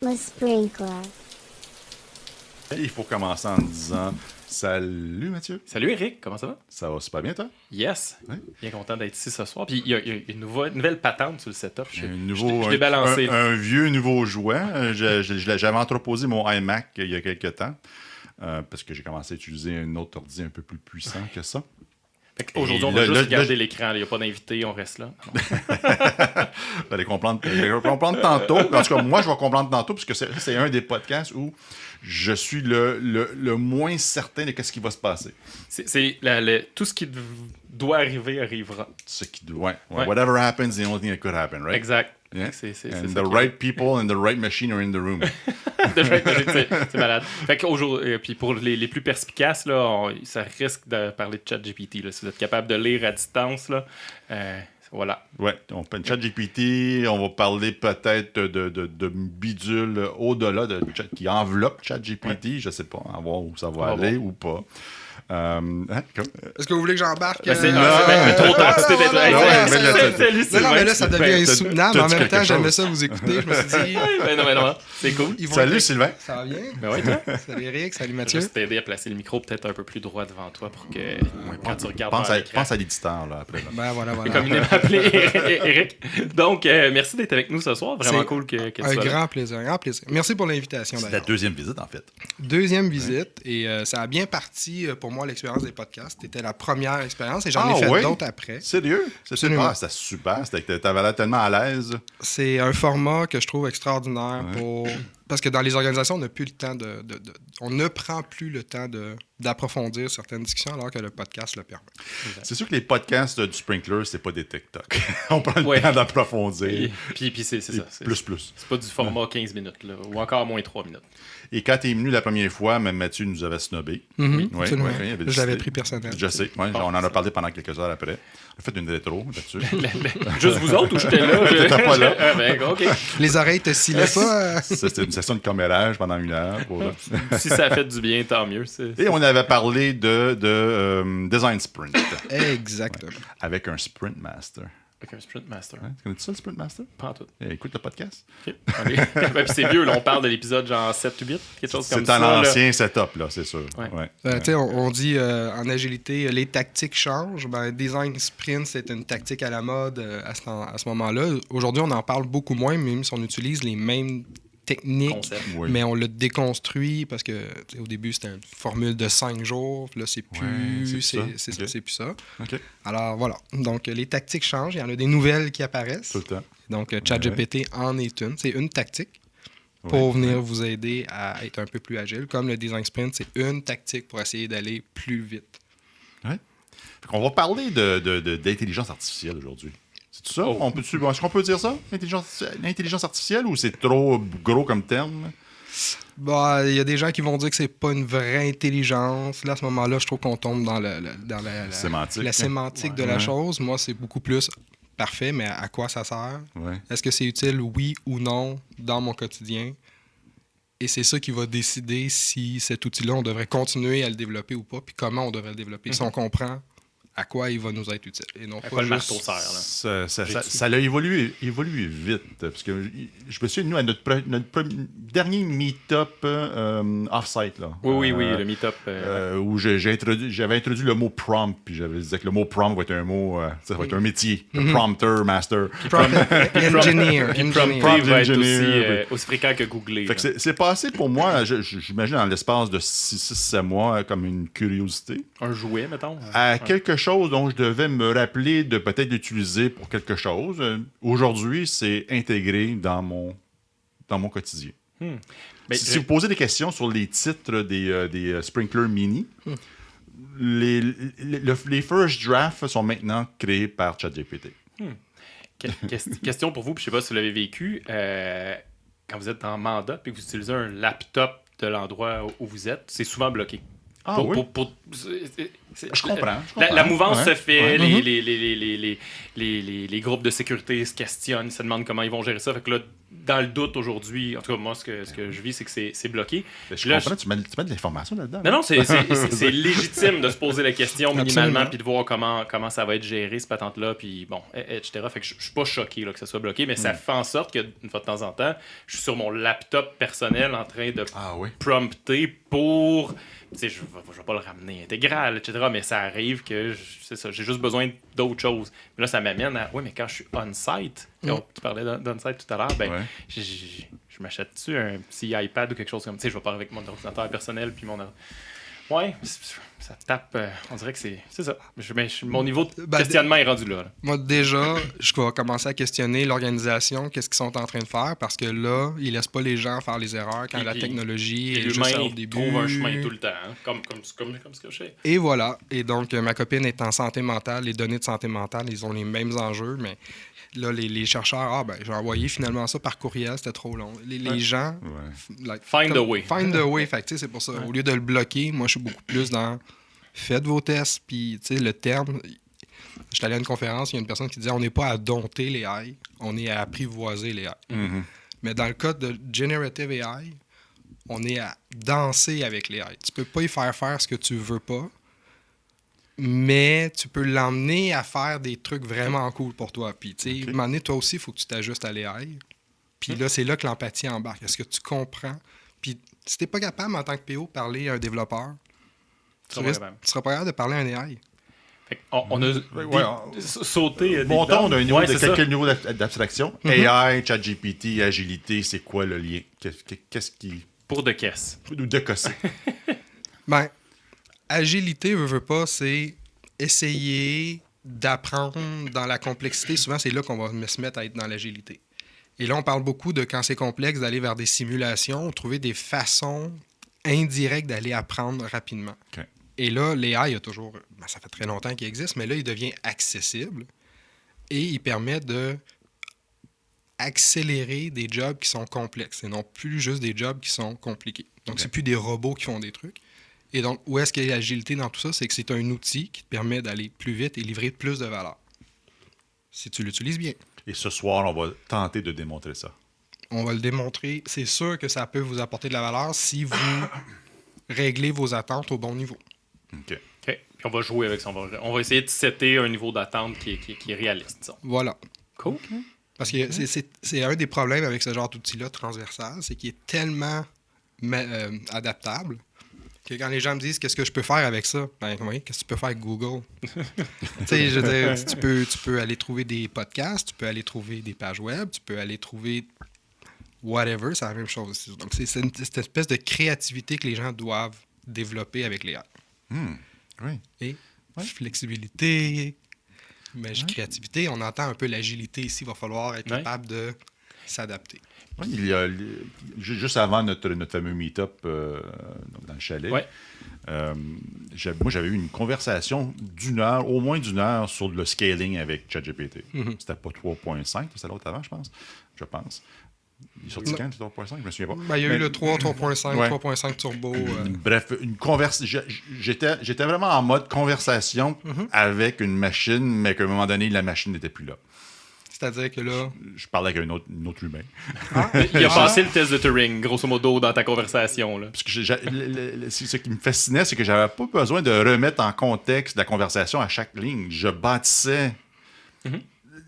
Le sprinkler. Il faut commencer en disant salut Mathieu. Salut Eric, comment ça va? Ça va super bien toi? Yes, Oui. bien content d'être ici ce soir. Puis il y a une nouvelle patente sur le setup. Je l'ai balancé. Un vieux nouveau jouet. J'avais entreposé mon iMac il y a quelques temps parce que j'ai commencé à utiliser un autre ordi un peu plus puissant que ça. Aujourd'hui, on va juste regarder l'écran. Il n'y a pas d'invité, on reste là. Vous allez comprendre tantôt. En tout cas, moi, je vais comprendre tantôt parce que c'est un des podcasts où je suis le moins certain de ce qui va se passer. Tout ce qui doit arriver arrivera. Ce qui doit. Ouais. Whatever happens, the only thing that could happen, right? Exact. Yeah. And the right people and the right machine are in the room. C'est malade. Fait puis pour les plus perspicaces, là, ça risque de parler de ChatGPT. Là, si vous êtes capable de lire à distance, là, voilà. Ouais, on peut ChatGPT, on va parler peut-être de bidule au-delà de chat qui enveloppe ChatGPT. Je sais pas, à voir où ça va aller ou pas. Est-ce que vous voulez que j'embarque? Trop tard, tu t'es Non, mais là, ça devient insoutenable. En même temps, j'aimais ça vous écouter. Je me suis dit... non, c'est cool. Salut Sylvain. Ça va bien? Ben oui, toi? Salut Eric, salut Je vais Mathieu. juste t'aider à placer le micro peut-être un peu plus droit devant toi pour que quand tu regardes Pense à l'éditeur, là, après. Là. Ben voilà. Comme il m'a appelé Eric. Donc, merci d'être avec nous ce soir. Vraiment cool que tu sois Un là. grand plaisir. Merci pour l'invitation, C'est la d'ailleurs. deuxième visite, en fait. Deuxième visite, et ça a bien parti pour moi, l'expérience des podcasts. C'était la première expérience, et j'en ai fait d'autres après. Sérieux? Absolument. C'était super. T'avais l'air tellement à l'aise. C'est un format que je trouve extraordinaire parce que dans les organisations, on n'a plus le temps on ne prend plus le temps d'approfondir certaines discussions alors que le podcast le permet. C'est sûr que les podcasts du Sprinkler, c'est pas des TikTok. On prend le temps d'approfondir. Puis c'est ça. Plus. C'est pas du format 15 minutes, là, ou encore moins 3 minutes. Et quand t'es venu la première fois, même Mathieu nous avait snobé. Absolument. il avait Je l'avais décidé. pris personnel. Je sais. Ouais, on en a parlé pendant quelques heures après. On a fait une rétro là-dessus. Juste vous autres ou j'étais là? T'étais pas là. OK. Les oreilles te silaient pas. C'était une session de commérage pendant 1 heure. Si ça fait du bien, tant mieux. Et on avait parlé de Design Sprint. Exactement. Avec un Sprint Master. Avec un Sprint Master. Tu connais ça, le Sprint Master? Pas en tout. Écoute le podcast. OK. Puis c'est vieux, là, on parle de l'épisode genre 7 ou 8, quelque chose comme ça. C'est un ancien setup, là, c'est sûr. Ouais. Tu sais, on dit en agilité, les tactiques changent. Design Sprint, c'est une tactique à la mode à ce moment-là. Aujourd'hui, on en parle beaucoup moins, même si on utilise les mêmes techniques, mais on l'a déconstruit parce que au début, c'était une formule de 5 jours. Puis là, c'est plus c'est plus ça. Okay. Alors, voilà. Donc, les tactiques changent. Il y en a des nouvelles qui apparaissent. Tout le temps. Donc, ChatGPT en est une. C'est une tactique pour venir vous aider à être un peu plus agile. Comme le Design Sprint, c'est une tactique pour essayer d'aller plus vite. Ouais. On va parler d'intelligence artificielle aujourd'hui. C'est tout ça? Est-ce qu'on peut dire ça? L'intelligence artificielle ou c'est trop gros comme terme? Il y a des gens qui vont dire que c'est pas une vraie intelligence. Là, à ce moment-là, je trouve qu'on tombe dans la sémantique de la chose. Moi, c'est beaucoup plus parfait, mais à quoi ça sert? Ouais. Est-ce que c'est utile, oui ou non, dans mon quotidien? Et c'est ça qui va décider si cet outil-là, on devrait continuer à le développer ou pas, puis comment on devrait le développer. Si on comprend à quoi il va nous être utile. Et non pas le marteau sert, là. Ça a évolué vite. Parce que je me souviens, nous, à notre dernier meet-up off-site, là. Oui, le meet-up. Où j'avais introduit le mot prompt, puis j'avais dit que le mot prompt va être un mot, ça va être un métier. Prompter, master. Engineer. Prompter va être aussi fréquent que googler. Fait que c'est passé pour moi, j'imagine, dans l'espace de 6-7 mois, comme une curiosité. Un jouet, mettons. À quelque chose dont je devais me rappeler de peut-être l'utiliser pour quelque chose. Aujourd'hui, c'est intégré dans mon quotidien. Si vous posez des questions sur les titres des Sprinkler Mini, les first drafts sont maintenant créés par ChatGPT. Question pour vous, puis je ne sais pas si vous l'avez vécu. Quand vous êtes en mandat et que vous utilisez un laptop de l'endroit où vous êtes, c'est souvent bloqué. Ah oui? Je comprends. La mouvance se fait, les groupes de sécurité se questionnent, se demandent comment ils vont gérer ça. Fait que là, dans le doute aujourd'hui, en tout cas, moi, ce que je vis, c'est que c'est bloqué. Je comprends, tu mets de l'information là-dedans. Non, c'est légitime de se poser la question minimalement, puis de voir comment ça va être géré, cette patente-là, puis bon, etc. Fait que je suis pas choqué là, que ça soit bloqué, mais ça fait en sorte qu'une fois de temps en temps, je suis sur mon laptop personnel en train de prompter pour... Tu sais, je vais pas le ramener intégral, etc. Mais ça arrive que, c'est ça, j'ai juste besoin d'autres choses. Mais là, ça m'amène à... Oui, mais quand je suis on-site, tu parlais d'on-site tout à l'heure, ben, je m'achète-tu un petit iPad ou quelque chose comme ça. Tu sais, je vais pas avec mon ordinateur personnel, puis mon... Ouais, ça tape. On dirait que c'est ça. Mon niveau de questionnement est rendu là. Moi, déjà, je vais commencer à questionner l'organisation, qu'est-ce qu'ils sont en train de faire, parce que là, ils laissent pas les gens faire les erreurs quand la technologie est juste au début. Trouve un chemin tout le temps, hein, comme ce que je fais. Et voilà. Et donc, ma copine est en santé mentale. Les données de santé mentale, ils ont les mêmes enjeux, mais là, les chercheurs, j'ai envoyé finalement ça par courriel, c'était trop long. Les gens... Find a way. Find a way. Fait que, c'est pour ça. Au lieu de le bloquer, moi, je suis beaucoup plus dans... Faites vos tests, puis le terme... J'étais allé à une conférence, il y a une personne qui disait on n'est pas à dompter les AI, on est à apprivoiser les AI. Mm-hmm. Mais dans le cas de Generative AI, on est à danser avec les AI. Tu peux pas y faire ce que tu veux pas, mais tu peux l'emmener à faire des trucs vraiment cool pour toi. Puis, tu sais, à un moment donné, toi aussi, il faut que tu t'ajustes à l'AI. Puis là, c'est là que l'empathie embarque. Est-ce que tu comprends? Puis, si t'es pas capable, en tant que PO, parler à un développeur, tu seras pas capable de parler à un AI. On a sauté... Montons d'un niveau de quelques niveaux d'abstraction. AI, ChatGPT, agilité, c'est quoi le lien? Qu'est-ce qui... Pour de caisse. Ou de casser. Ben, agilité, veut pas, c'est essayer d'apprendre dans la complexité. Souvent, c'est là qu'on va se mettre à être dans l'agilité. Et là, on parle beaucoup de, quand c'est complexe, d'aller vers des simulations, trouver des façons indirectes d'aller apprendre rapidement. Okay. Et là, l'AI, il y a toujours... ça fait très longtemps qu'il existe, mais là, il devient accessible et il permet de accélérer des jobs qui sont complexes et non plus juste des jobs qui sont compliqués. Donc, c'est plus des robots qui font des trucs. Et donc, où est-ce qu'il y a l'agilité dans tout ça? C'est que c'est un outil qui te permet d'aller plus vite et livrer plus de valeur. Si tu l'utilises bien. Et ce soir, on va tenter de démontrer ça. On va le démontrer. C'est sûr que ça peut vous apporter de la valeur si vous réglez vos attentes au bon niveau. OK. Puis on va jouer avec ça. On va essayer de setter un niveau d'attente qui est réaliste. Disons. Voilà. Cool. Parce que c'est un des problèmes avec ce genre d'outil-là transversal, c'est qu'il est tellement adaptable que quand les gens me disent qu'est-ce que je peux faire avec ça, ben oui, qu'est-ce que tu peux faire avec Google? Tu sais, je veux dire, tu peux aller trouver des podcasts, tu peux aller trouver des pages web, tu peux aller trouver whatever, c'est la même chose aussi. Donc, c'est cette espèce de créativité que les gens doivent développer avec les AI. Oui. Et flexibilité, créativité, on entend un peu l'agilité ici, il va falloir être capable de s'adapter. Oui, il y a, juste avant notre fameux meet-up dans le chalet, moi j'avais eu une conversation au moins d'une heure sur le scaling avec ChatGPT. C'était pas 3.5, c'était l'autre avant, je pense. Il est sorti quand, 3.5? Je me souviens pas. Il y a eu le 3, 3.5, 3.5 turbo. Bref, j'étais vraiment en mode conversation avec une machine, mais qu'à un moment donné, la machine n'était plus là. C'est-à-dire que là... Je parlais avec un autre humain. Il a passé le test de Turing, grosso modo, dans ta conversation. Là. Parce que ce qui me fascinait, c'est que j'avais pas besoin de remettre en contexte la conversation à chaque ligne. Je bâtissais...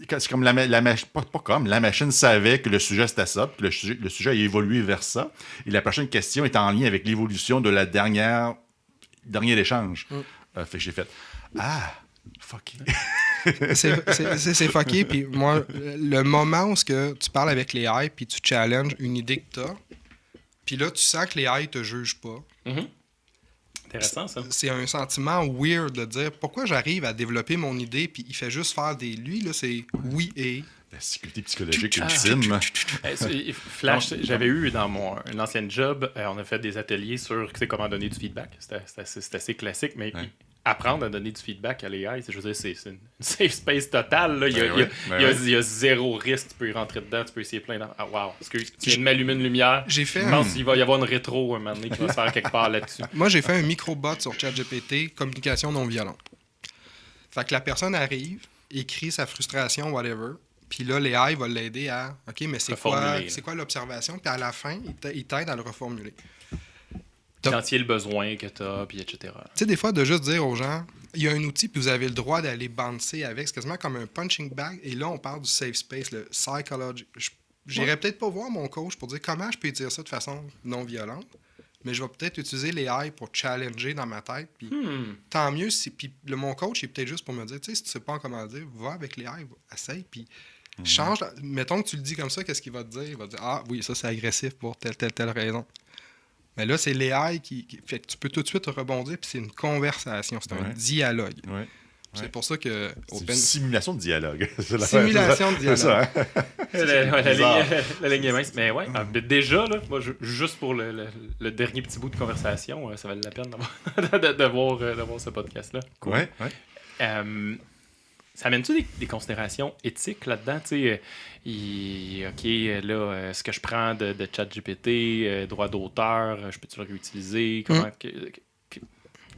C'est comme la machine savait que le sujet c'était ça, puis le sujet a évolué vers ça, et la prochaine question est en lien avec l'évolution de la dernier échange. Fait que j'ai fait fucké. c'est fucké, puis moi, le moment où tu parles avec les AI, puis tu challenges une idée que tu as, puis là, tu sens que les AI te jugent pas. Intéressant, ça. C'est un sentiment weird de dire pourquoi j'arrive à développer mon idée puis il fait juste faire des... Lui, là, c'est oui et... La sécurité psychologique ultime. Flash, j'avais eu dans mon ancien job, on a fait des ateliers sur comment donner du feedback. C'est assez classique, mais apprendre à donner du feedback à l'AI, c'est une safe space totale. Là. Il y a zéro risque. Tu peux y rentrer dedans, tu peux essayer plein d'en... Ah, wow. Parce que tu viens de m'allumer une lumière. Je pense qu'il va y avoir une rétro un moment donné qui va se faire quelque part là-dessus. Moi, j'ai fait un microbot sur ChatGPT, communication non violente. Fait que la personne arrive, écrit sa frustration, whatever, Puis là, l'AI va l'aider à OK, mais c'est quoi l'observation? Puis à la fin, il t'aide à le reformuler. Identifier le besoin que tu as, puis etc. Tu sais, des fois, de juste dire aux gens, il y a un outil, puis vous avez le droit d'aller bouncer avec. C'est quasiment comme un punching bag. Et là, on parle du safe space, le psychology. J'irais peut-être pas voir mon coach pour dire comment je peux dire ça de façon non violente, mais je vais peut-être utiliser l'AI pour challenger dans ma tête. Puis tant mieux. Puis mon coach, il est peut-être juste pour me dire, tu sais, si tu sais pas comment dire, va avec l'AI, essaye, puis change. Mettons que tu le dis comme ça, qu'est-ce qu'il va te dire? Il va te dire, ah oui, ça c'est agressif pour telle raison. Mais là, c'est l'AI qui fait que tu peux tout de suite rebondir, puis c'est une conversation, c'est un dialogue. Ouais. C'est pour ça que... C'est une simulation de dialogue. Simulation de dialogue. Ça, hein? La ligne est mince. Mais ouais, déjà, là, moi, juste pour le dernier petit bout de conversation, ça valait la peine d'avoir ce podcast-là. Cool. Ouais. Ça amène-tu des considérations éthiques là-dedans? OK, là, ce que je prends de ChatGPT, droit d'auteur, je peux-tu le réutiliser?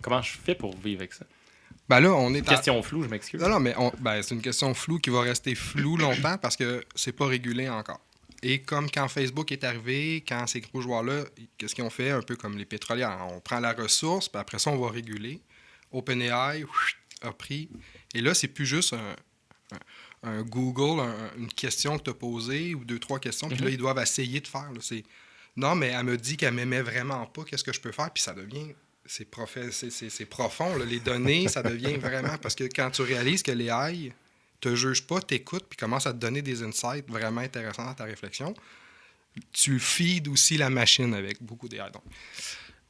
Comment je fais pour vivre avec ça? Ben là, on est question floue, je m'excuse. Non, mais c'est une question floue qui va rester floue longtemps parce que c'est pas régulé encore. Et comme quand Facebook est arrivé, quand ces gros joueurs-là, qu'est-ce qu'ils ont fait? Un peu comme les pétroliers. On prend la ressource, puis après ça, on va réguler. OpenAI a pris. Et là, c'est plus juste un Google, une question que tu as posée ou 2-3 questions, puis là, ils doivent essayer de faire. Là. Non, mais elle me dit qu'elle m'aimait vraiment pas, qu'est-ce que je peux faire? Puis ça devient... C'est profond, là. Les données, ça devient vraiment... Parce que quand tu réalises que l'AI te juge pas, t'écoute, puis commence à te donner des insights vraiment intéressants dans ta réflexion, tu feeds aussi la machine avec beaucoup d'AI. Donc.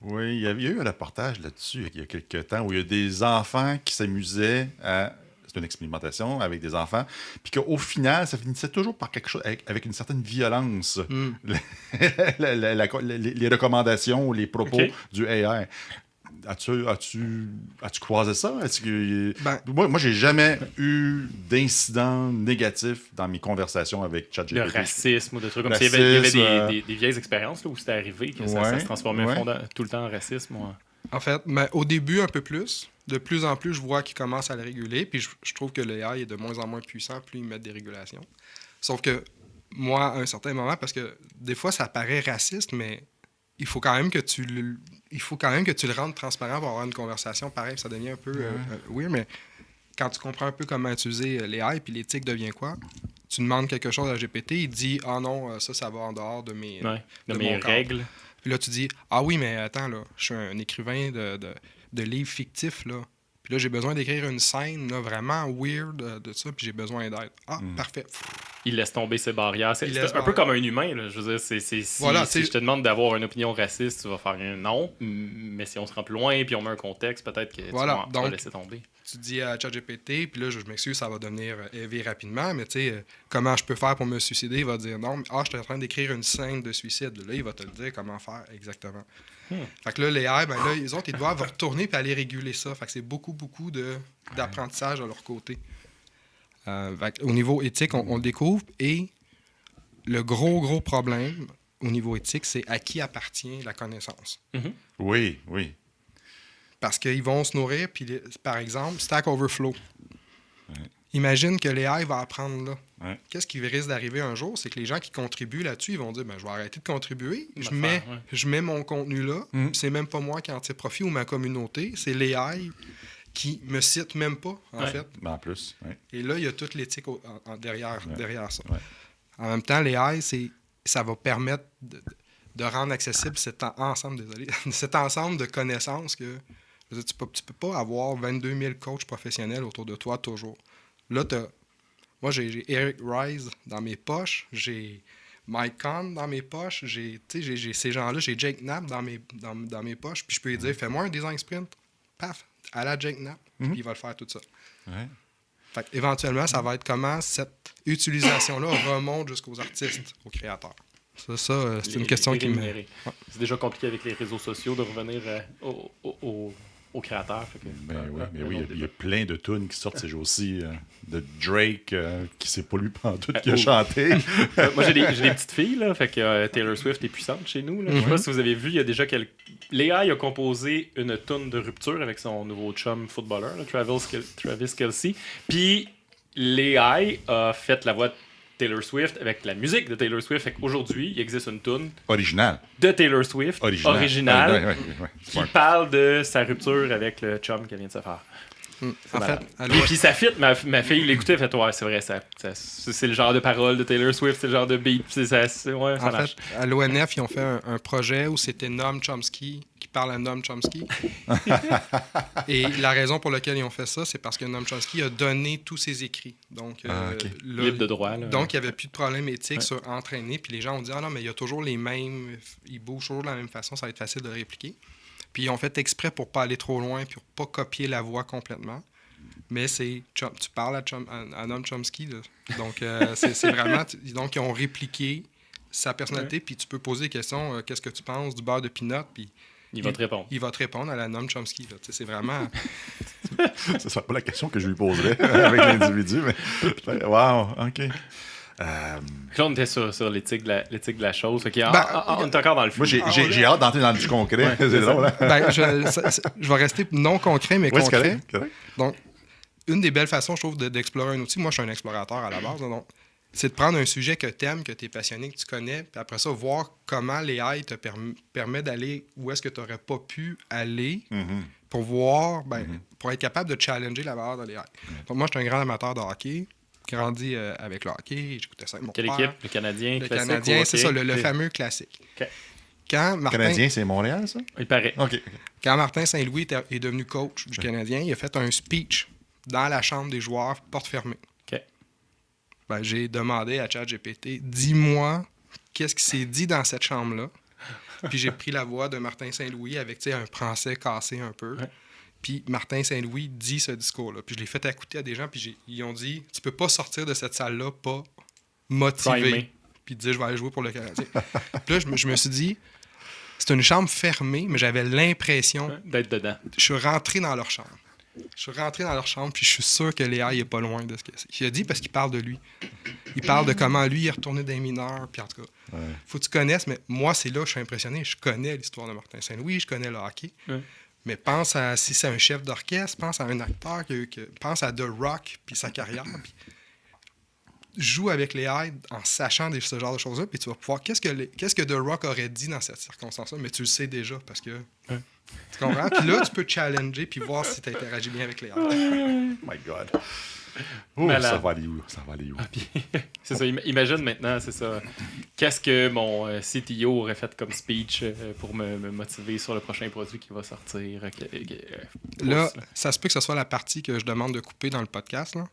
Oui, il y a eu un reportage là-dessus il y a quelques temps où il y a des enfants qui s'amusaient à... C'est une expérimentation avec des enfants, puis qu'au final, ça finissait toujours par quelque chose avec une certaine violence. Les recommandations ou les propos du AI. As-tu croisé ça? Moi, j'ai jamais eu d'incident négatif dans mes conversations avec ChatGPT. Le racisme ou des trucs comme ça. Il y avait des vieilles expériences là, où c'était arrivé que ça se transformait tout le temps en racisme. Ouais. En fait, au début, un peu plus. De plus en plus, je vois qu'ils commencent à le réguler. Puis je trouve que l'AI est de moins en moins puissant, plus ils mettent des régulations. Sauf que moi, à un certain moment, parce que des fois, ça paraît raciste, mais il faut quand même que tu le rendes transparent pour avoir une conversation pareille. Ça devient un peu weird, mais quand tu comprends un peu comment utiliser l'AI, puis l'éthique devient quoi? Tu demandes quelque chose à GPT, il dit « Ah non, ça va en dehors de mes règles. » Puis là, tu dis « Ah oui, mais attends, là, je suis un écrivain de livres fictifs, là. Puis là, j'ai besoin d'écrire une scène là, vraiment weird de ça, puis j'ai besoin d'aide. Ah, parfait. » Il laisse tomber ses barrières. C'est un peu comme un humain. Là. Je veux dire, si je te demande d'avoir une opinion raciste, tu vas faire un non. Mais si on se rend plus loin puis on met un contexte, peut-être que tu vas laisser tomber. Tu dis à ChatGPT, puis là, je m'excuse, ça va devenir heavy rapidement, mais tu sais, comment je peux faire pour me suicider? Il va dire non, je suis en train d'écrire une scène de suicide. Là, il va te le dire comment faire exactement. Fait que là, les AI, les autres, ils doivent retourner puis aller réguler ça. Fait que c'est beaucoup d'apprentissage de leur côté. Au niveau éthique, on le découvre. Et le gros problème au niveau éthique, c'est à qui appartient la connaissance. Oui. Parce qu'ils vont se nourrir, puis par exemple, Stack Overflow. Imagine que l'AI va apprendre là. Qu'est-ce qui risque d'arriver un jour? C'est que les gens qui contribuent là-dessus, ils vont dire je vais arrêter de contribuer, je mets mon contenu là, c'est même pas moi qui en tire profit ou ma communauté, c'est l'AI qui me cite même pas, en fait. En plus, Et là, il y a toute l'éthique derrière ça. En même temps, l'AI, ça va permettre de rendre accessible cet ensemble de connaissances que tu peux pas avoir 22 000 coachs professionnels autour de toi toujours. Là, moi, j'ai Eric Ries dans mes poches, j'ai Mike Kahn dans mes poches, j'ai ces gens-là, j'ai Jake Knapp dans mes poches, puis je peux lui dire, fais-moi un design sprint, paf, à la Jake Knapp, puis il va le faire tout ça. Fait éventuellement, ça va être comment cette utilisation-là remonte jusqu'aux artistes, aux créateurs. Ça c'est une question qui me... C'est déjà compliqué avec les réseaux sociaux de revenir aux créateurs. Oui, il y a plein de tunes qui sortent ces jours-ci. De Drake, qui c'est pas lui pantoute qui a chanté. Moi, j'ai des petites filles, là, fait que Taylor Swift est puissante chez nous. Là. Je sais pas si vous avez vu, il y a déjà l'AI a composé une tune de rupture avec son nouveau chum footballeur, là, Travis Kelce. Puis l'AI a fait la voix Taylor Swift, avec la musique de Taylor Swift. Fait qu'aujourd'hui, il existe une tune Original. de Taylor Swift, originale, qui parle de sa rupture avec le chum qu'elle vient de se faire. En fait, puis ça fit, ma fille l'écoutait, elle fait ouais, c'est vrai, c'est le genre de parole de Taylor Swift, c'est le genre de beat, ça marche. Fait, à l'ONF, ils ont fait un projet où c'était Noam Chomsky qui parle à Noam Chomsky. Et la raison pour laquelle ils ont fait ça, c'est parce que Noam Chomsky a donné tous ses écrits. Donc, libre de droit. Là. Donc, il n'y avait plus de problème éthique sur entraîner. Puis les gens ont dit, ah non, mais il y a toujours les mêmes, ils bougent toujours de la même façon, ça va être facile de répliquer. Puis ils ont fait exprès pour pas aller trop loin, puis pour pas copier la voix complètement. Mais tu parles à Noam Chomsky, là. Donc c'est vraiment... Donc ils ont répliqué sa personnalité, puis tu peux poser des questions, qu'est-ce que tu penses du beurre de peanut, puis... Il va te répondre. Il va te répondre à la Noam Chomsky, là. C'est vraiment... Ce sera pas la question que je lui poserais avec l'individu, mais... Wow, OK. Là, on était sur l'éthique de la chose. On est encore dans le flou. Moi, j'ai hâte d'entrer dans du concret. C'est drôle, hein? Je vais rester non concret, mais concret. C'est correct. Donc, une des belles façons, je trouve, d'explorer un outil, moi, je suis un explorateur à la base, donc, c'est de prendre un sujet que tu aimes, que tu es passionné, que tu connais, puis après ça, voir comment l'AI te permet d'aller où est-ce que tu n'aurais pas pu aller pour voir, pour être capable de challenger la valeur de l'AI. Donc, moi, je suis un grand amateur de hockey. Grandi avec le hockey, j'écoutais ça avec mon père. Quelle équipe? Le Canadien? Le Canadien, c'est ça, le fameux classique. Okay. Le Canadien, c'est Montréal, ça? Il paraît. Okay. Quand Martin Saint-Louis est devenu coach du Canadien, il a fait un speech dans la chambre des joueurs, porte fermée. Okay. J'ai demandé à ChatGPT, dis-moi qu'est-ce qui s'est dit dans cette chambre-là. Puis j'ai pris la voix de Martin Saint-Louis avec un français cassé un peu. Ouais. Puis Martin Saint-Louis dit ce discours-là. Puis je l'ai fait écouter à des gens, puis ils ont dit « Tu peux pas sortir de cette salle-là pas motivé. » Puis dire « Je vais aller jouer pour le Canadien. » Puis là, je me suis dit, c'est une chambre fermée, mais j'avais l'impression... d'être dedans. Je suis rentré dans leur chambre. Puis je suis sûr que Léa il est pas loin de ce qu'il a dit, parce qu'il parle de lui. Il parle de comment lui, il est retourné dans les mineurs, puis en tout cas, faut que tu connaisses, mais moi, c'est là que je suis impressionné. Je connais l'histoire de Martin Saint-Louis, je connais le hockey. Mais pense à, si c'est un chef d'orchestre, pense à un acteur, pense à The Rock, puis sa carrière, puis joue avec les AI en sachant ce genre de choses-là, puis tu vas pouvoir... Qu'est-ce que The Rock aurait dit dans cette circonstance-là? Mais tu le sais déjà, parce que... Tu comprends? Puis là, tu peux challenger, puis voir si tu interagis bien avec les AI. Oh my God. Ça va aller où? C'est ça, imagine maintenant, c'est ça. Qu'est-ce que mon CTO aurait fait comme speech pour me motiver sur le prochain produit qui va sortir? Là, ça se peut que ce soit la partie que je demande de couper dans le podcast, là.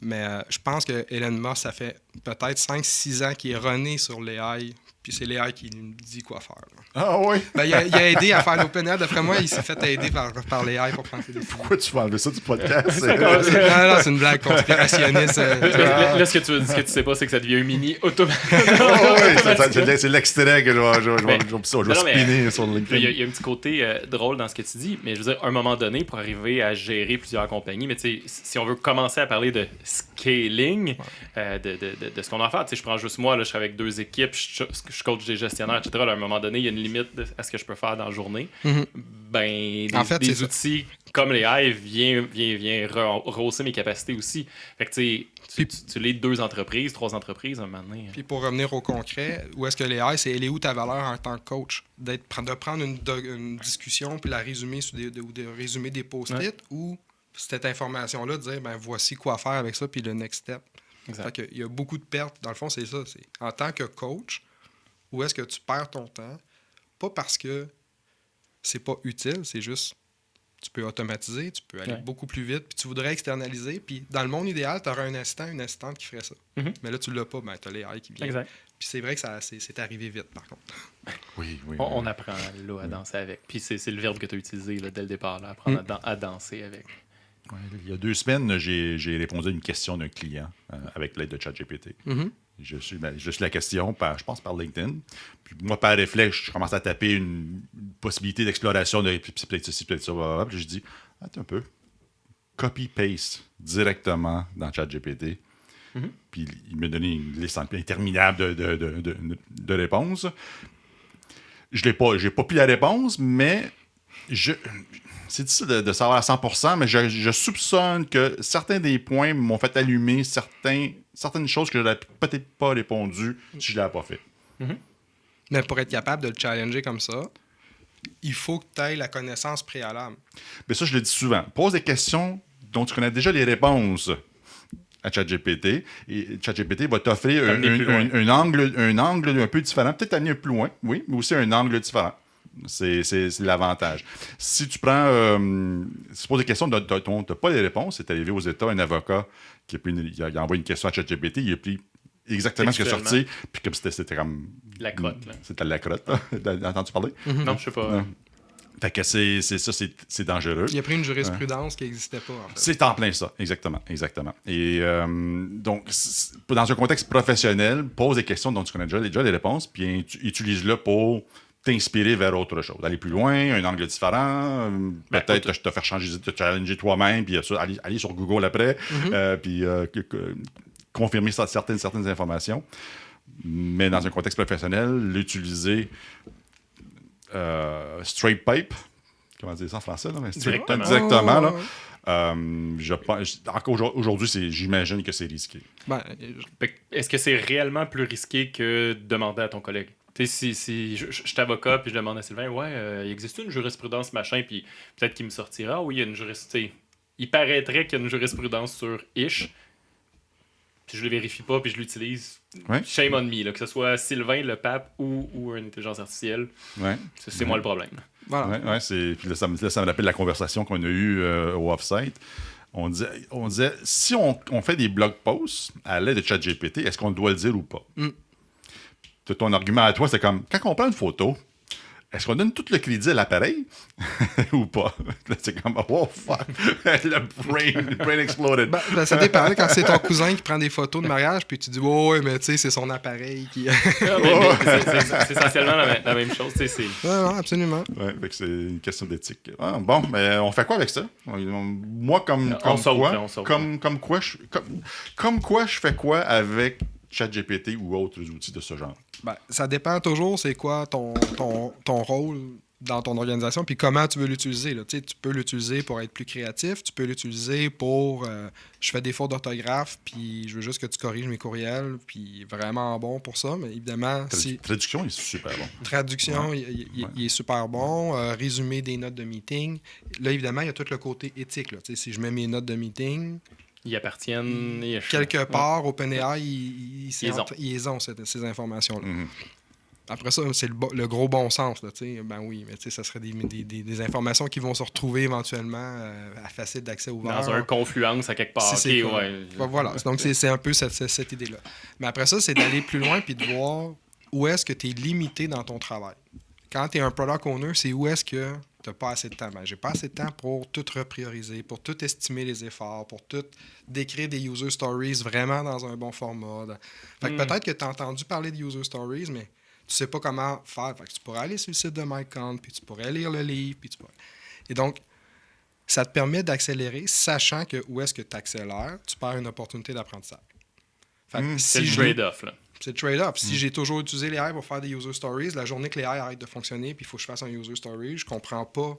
Mais je pense que Elon Musk, ça fait peut-être 5-6 ans qu'il est rené sur l'AI, puis c'est l'AI qui lui dit quoi faire. Là. Ah oui? Il a aidé à faire l'OpenAI. D'après moi, il s'est fait aider par l'AI pour prendre ses décisions. Pourquoi tu vas enlever ça du podcast? Non, c'est une blague conspirationniste. Là, ce que tu sais pas, c'est que ça devient un mini automatique. C'est l'extrait que je vais spinner sur LinkedIn. Il y a un petit côté drôle dans ce que tu dis, mais je veux dire, à un moment donné, pour arriver à gérer plusieurs compagnies, mais tu sais, si on veut commencer à parler de scaling, de ce qu'on a à faire, tu sais, je prends juste moi, là, je suis avec 2 équipes, je coach des gestionnaires, etc. Là, à un moment donné, il y a une limite à ce que je peux faire dans la journée. Des outils comme les AI viennent rehausser mes capacités aussi. Fait que tu lis 2 entreprises, 3 entreprises un moment donné. Puis pour revenir au concret, où est-ce que les AI, elle est où ta valeur en tant que coach? De prendre une discussion puis la résumer de résumer des post-it ou cette information-là, de dire voici quoi faire avec ça puis le next step. Fait que, il y a beaucoup de pertes. Dans le fond, c'est ça. C'est, en tant que coach, où est-ce que tu perds ton temps? Pas parce que c'est pas utile, c'est juste tu peux automatiser, tu peux aller beaucoup plus vite, puis tu voudrais externaliser. Puis dans le monde idéal, tu aurais une assistante qui ferait ça. Mais là, tu l'as pas, tu as les AI qui viennent. Exact. Puis c'est vrai que c'est arrivé vite, par contre. Oui. On apprend là, à danser avec. Puis c'est le verbe que tu as utilisé là, dès le départ, là, apprendre à danser avec. Ouais, il y a 2 semaines, j'ai répondu à une question d'un client avec l'aide de ChatGPT. Je suis la question, je pense par LinkedIn. Puis moi, par réflexe, je commence à taper une possibilité d'exploration de peut-être ceci, peut-être ça. Puis je dis, attends un peu. Copy-paste directement dans ChatGPT. Puis il me donnait une liste interminable de réponses. J'ai pas pris la réponse, mais c'est difficile de savoir à 100%, mais je soupçonne que certains des points m'ont fait allumer certains certaines choses que je n'aurais peut-être pas répondu si je ne l'avais pas fait. Mais pour être capable de le challenger comme ça, il faut que tu aies la connaissance préalable. Mais ça, je le dis souvent. Pose des questions dont tu connais déjà les réponses à ChatGPT. Et ChatGPT va t'offrir un angle un peu différent. Peut-être amener un peu plus loin, oui, mais aussi un angle différent. C'est l'avantage. Si tu prends... si tu poses des questions dont tu n'as pas les réponses, c'est arrivé aux États, un avocat qui a envoyé une question à ChatGPT, il a pris exactement ce qui est sorti, puis comme c'était comme... La crotte, là. C'était la crotte, là. T'as entendu parler? Non, je sais pas. Non. Fait que c'est dangereux. Il a pris une jurisprudence qui n'existait pas, en fait. C'est en plein ça, exactement. Et donc, dans un contexte professionnel, pose des questions dont tu connais déjà les réponses, puis utilise-le pour t'inspirer vers autre chose. Aller plus loin, un angle différent, peut-être te faire changer, te challenger toi-même, puis aller sur Google après, puis confirmer certaines informations. Mais dans un contexte professionnel, l'utiliser straight pipe, comment dire ça en français? Là? Directement. Là. Aujourd'hui, j'imagine que c'est risqué. Est-ce que c'est réellement plus risqué que de demander à ton collègue? Si je suis avocat puis je demande à Sylvain, il existe une jurisprudence machin, puis peut-être qu'il me sortira, oui, il y a une jurisprudence. Il paraîtrait qu'il y a une jurisprudence sur Ish, puis je le vérifie pas, puis je l'utilise. Ouais. Shame on me, là, que ce soit Sylvain, le pape ou une intelligence artificielle. Ouais. C'est moi le problème. Voilà. Puis là, ça me rappelle la conversation qu'on a eue au Offsite. On disait si on fait des blog posts à l'aide de ChatGPT, est-ce qu'on doit le dire ou pas? Ton argument à toi, c'est comme, quand on prend une photo, est-ce qu'on donne tout le crédit à l'appareil ou pas? Là, c'est comme, oh fuck, le brain exploded. Ça dépend. Quand c'est ton cousin qui prend des photos de mariage, puis tu dis, ouais, mais tu sais, c'est son appareil qui. C'est essentiellement la même chose. Non, absolument. Ouais, fait que c'est une question d'éthique. Bon, mais on fait quoi avec ça? Moi, comme quoi je fais quoi avec ChatGPT ou autres outils de ce genre? Ça dépend toujours c'est quoi ton rôle dans ton organisation puis comment tu veux l'utiliser. Là. Tu peux l'utiliser pour être plus créatif, tu peux l'utiliser pour je fais des fautes d'orthographe puis je veux juste que tu corriges mes courriels puis vraiment bon pour ça, mais évidemment... Traduction, il est super bon. Traduction, il est super bon. Résumé des notes de meeting. Là, évidemment, il y a tout le côté éthique. Là. Si je mets mes notes de meeting... Ils appartiennent... Quelque part, OpenAI, ils ont ces informations-là. Après ça, c'est le gros bon sens. Là, ben oui, mais ça serait des informations qui vont se retrouver éventuellement à facile d'accès ouvert. Dans un confluence à quelque part. Voilà, donc c'est un peu cette idée-là. Mais après ça, c'est d'aller plus loin puis de voir où est-ce que tu es limité dans ton travail. Quand tu es un product owner, c'est où est-ce que tu n'as pas assez de temps. J'ai pas assez de temps pour tout reprioriser, pour tout estimer les efforts, pour tout décrire des user stories vraiment dans un bon format. Fait que peut-être que tu as entendu parler de user stories, mais tu sais pas comment faire. Fait que tu pourrais aller sur le site de MyCon, puis tu pourrais lire le livre, puis Et donc, ça te permet d'accélérer, sachant que où est-ce que tu accélères, tu perds une opportunité d'apprentissage. C'est le trade-off, là. C'est le trade-off. Si j'ai toujours utilisé les AI pour faire des user stories, la journée que les AI arrêtent de fonctionner puis il faut que je fasse un user story, je comprends pas.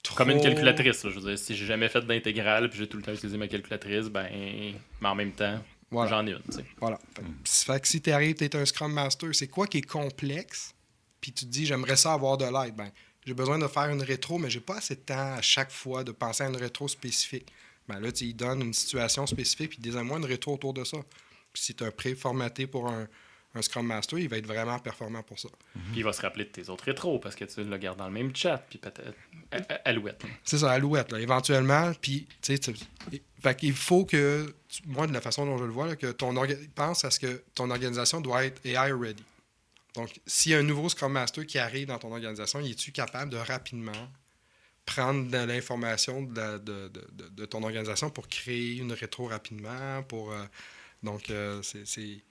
Trop... Comme une calculatrice. Là, je veux dire, si j'ai jamais fait d'intégrale puis j'ai tout le temps utilisé ma calculatrice, mais en même temps, j'en ai une. T'sais. Voilà. Fait que si tu arrives, tu es un Scrum Master, c'est quoi qui est complexe? Puis tu te dis, j'aimerais ça avoir de l'aide. J'ai besoin de faire une rétro, mais j'ai pas assez de temps à chaque fois de penser à une rétro spécifique. Là, tu lui donnes une situation spécifique puis dis-moi une rétro autour de ça. Puis si tu as préformaté pour un Scrum Master, il va être vraiment performant pour ça. Puis il va se rappeler de tes autres rétros parce que tu le gardes dans le même chat. Puis peut-être Alouette. C'est ça, Alouette, là, éventuellement. Puis, fait qu'il faut que, moi, de la façon dont je le vois, là, que pense à ce que ton organisation doit être AI ready. Donc, s'il y a un nouveau Scrum Master qui arrive dans ton organisation, es-tu capable de rapidement prendre de l'information de ton organisation pour créer une rétro rapidement, Donc, c'est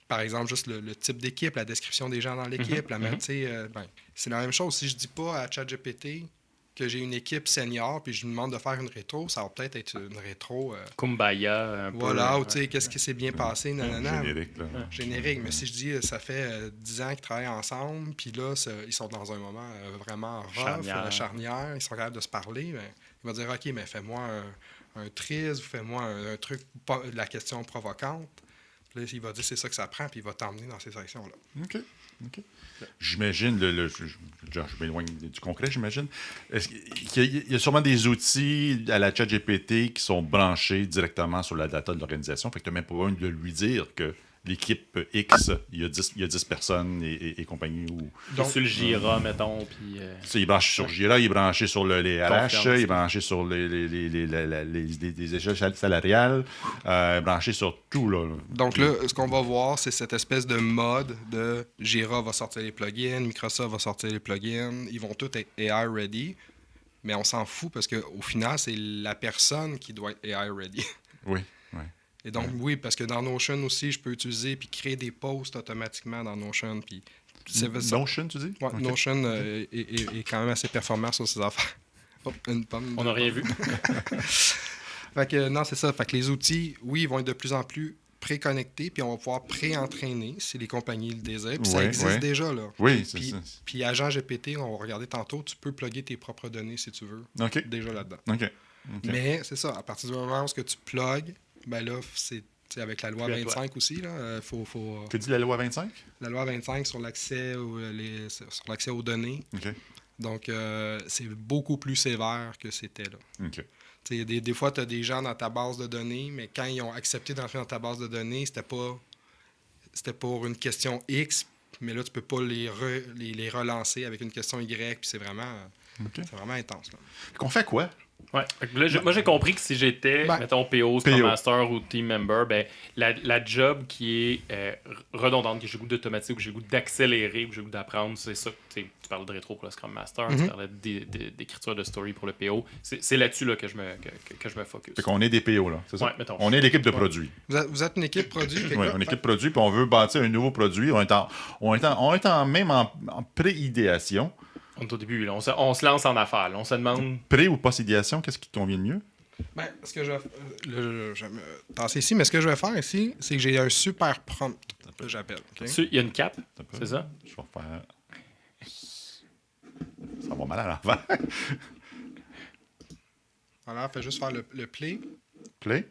par exemple, juste le type d'équipe, la description des gens dans l'équipe. C'est la même chose. Si je dis pas à ChatGPT que j'ai une équipe senior puis je lui demande de faire une rétro, ça va peut-être être une rétro... Kumbaya, un peu. Voilà, qu'est-ce qui s'est bien passé, nanana. Générique, là. Générique. Mais si je dis, ça fait 10 ans qu'ils travaillent ensemble, puis là, ils sont dans un moment vraiment rough, charnière, ils sont capables de se parler, il va dire, OK, mais fais-moi un triste, fais-moi un truc, de la question provocante. Puis là, il va dire c'est ça que ça prend, puis il va t'emmener dans ces directions-là. OK. J'imagine, je m'éloigne du concret, j'imagine. Il y a sûrement des outils à la ChatGPT qui sont branchés directement sur la data de l'organisation. Fait que tu n'as même pas besoin de lui dire que l'équipe X, il y a 10 personnes et compagnie. Donc, sur le Jira, mettons. Puis, il est branché sur Jira, il est branché sur les RH, il est branché sur les échelles salariales, branché sur tout. Là. Donc là, ce qu'on va voir, c'est cette espèce de mode de Jira va sortir les plugins, Microsoft va sortir les plugins, ils vont tous être AI ready, mais on s'en fout parce qu'au final, c'est la personne qui doit être AI ready. Oui. Et donc, oui, parce que dans Notion aussi, je peux utiliser puis créer des posts automatiquement dans Notion. Puis Notion, tu dis? Oui, okay. Notion est quand même assez performant sur ces affaires. Oh, une pomme. On n'a rien vu. Fait que, non, c'est ça. Fait que les outils, oui, ils vont être de plus en plus pré-connectés, puis on va pouvoir pré-entraîner si les compagnies le désirent. Puis ça existe déjà, là. Oui, c'est ça. Puis Agent GPT, on va regarder tantôt, tu peux plugger tes propres données si tu veux. Déjà là-dedans. OK. Mais c'est ça, à partir du moment où tu plugues, ben là, c'est avec la loi 25 aussi. Là, Tu dis la loi 25? La loi 25 sur l'accès aux données. OK. Donc, c'est beaucoup plus sévère que c'était là. OK. Des fois, tu as des gens dans ta base de données, mais quand ils ont accepté d'entrer dans ta base de données, c'était pour une question X, mais là, tu peux pas les relancer avec une question Y, puis c'est vraiment intense. Qu'on fait quoi? Ouais. Là, moi, j'ai compris que si j'étais, mettons, PO, Scrum Master ou Team Member, ben, la job qui est redondante, que j'ai le goût d'automatiser ou que j'ai le goût d'accélérer ou que j'ai le goût d'apprendre, c'est ça. Tu parles de rétro pour le Scrum Master, tu parlais d'écriture de story pour le PO. C'est là-dessus là, que je me focus. Fait qu'on est des PO, là, c'est ça? Ouais, mettons. On est l'équipe de produits. Vous êtes une équipe produit? Oui, une équipe produit, puis on veut bâtir un nouveau produit. On est même en pré-idéation. On est au début, là. On se lance en affaires. Là. On se demande... Pré- ou post-idéation, qu'est-ce qui te convient de mieux? Ce que je vais me tasser ici, mais ce que je vais faire ici, c'est que j'ai un super prompt que j'appelle. Okay? Il y a une cape, c'est ça? Je vais faire... Ça va mal à l'envers. Voilà, fais juste faire le play. Play.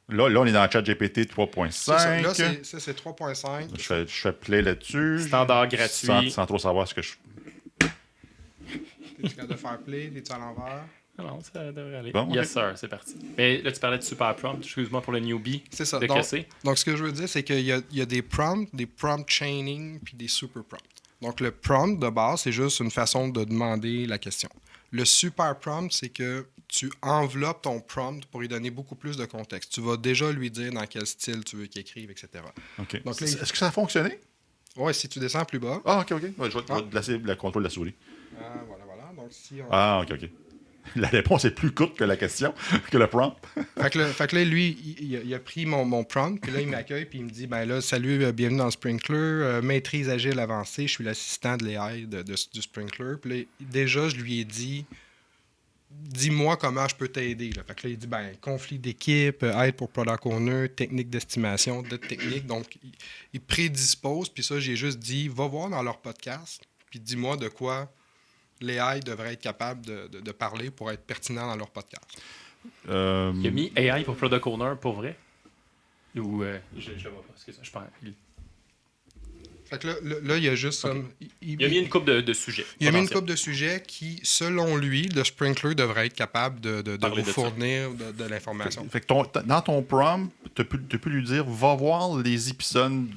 Là, on est dans ChatGPT 3.5. Là, c'est 3.5. Je fais play là-dessus. Standard gratuit. Sans trop savoir ce que je... T'es-tu capable de faire play? T'es-tu à l'envers? Non, ça devrait aller. Bon, yes, sir, c'est parti. Mais là, tu parlais de super prompt. Excuse-moi pour le newbie. C'est ça. De donc, ce que je veux dire, c'est qu'il y a des prompts chaining, puis des super prompts. Donc, le prompt de base, c'est juste une façon de demander la question. Le super prompt, c'est que tu enveloppes ton prompt pour lui donner beaucoup plus de contexte. Tu vas déjà lui dire dans quel style tu veux qu'il écrive, etc. OK. Donc, là, est-ce que ça a fonctionné? Oui, si tu descends plus bas. Ah, OK. Ouais, je vais placer le contrôle de la souris. Voilà. Donc, si on... Ah, OK. La réponse est plus courte que la question, que le prompt. fait que là, lui, il a pris mon prompt, puis là, il m'accueille, puis il me dit, ben là, salut, bienvenue dans Sprinklr, maîtrise agile avancée, je suis l'assistant de l'AI du Sprinklr. Puis là, déjà, je lui ai dit, dis-moi comment je peux t'aider. Là. Fait que là, il dit, ben, conflit d'équipe, aide pour product owner, technique d'estimation, de technique. Donc, il prédispose, puis ça, j'ai juste dit, va voir dans leur podcast, puis dis-moi de quoi l'AI devrait être capable de parler pour être pertinent dans leur podcast. Il a mis AI pour Product Owner, pour vrai? Ou je ne vois pas. Excuse-moi, je pense. Fait que là, il y a juste... Okay. Il a mis une couple de sujets. Il a mis une couple de sujets qui, selon lui, le Sprinklr devrait être capable de vous fournir de l'information. Fait que dans ton prompt, tu peux lui dire, va voir les épisodes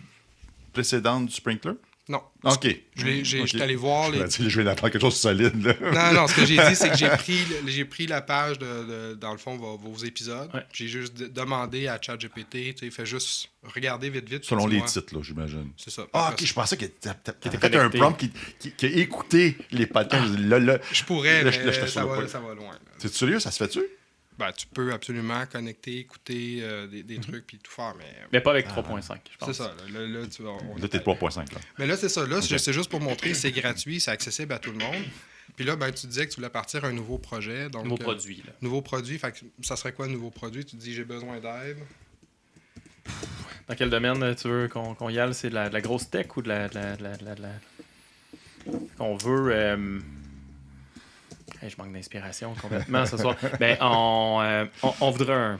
précédents du Sprinklr? Non. OK. Je suis allé voir... Je vais apprendre quelque chose de solide. Là. Non, ce que j'ai dit, c'est que j'ai pris la page dans le fond, vos épisodes. Ouais. J'ai juste demandé à ChatGPT, il fait juste regarder vite. Selon les titres, là, j'imagine. C'est ça. Ah, OK, je pensais que tu avais fait un prompt qui a écouté les podcasts. Je pourrais, mais ça va loin. T'es sérieux? Ça se fait-tu? Ben, tu peux absolument connecter, écouter des trucs puis tout faire, mais pas avec 3.5, je pense. C'est ça. Là, t'es 3.5. Là. Mais là, c'est ça. Là, c'est juste pour montrer que c'est gratuit, c'est accessible à tout le monde. Puis là, ben, tu disais que tu voulais partir un nouveau projet. Donc, nouveau produit. Là. Nouveau produit. Fait que ça serait quoi, un nouveau produit? Tu dis, j'ai besoin d'aide. Dans quel domaine tu veux qu'on y aille? C'est de la grosse tech ou de la... On veut... Je manque d'inspiration complètement ce soir. Ben, on voudrait un...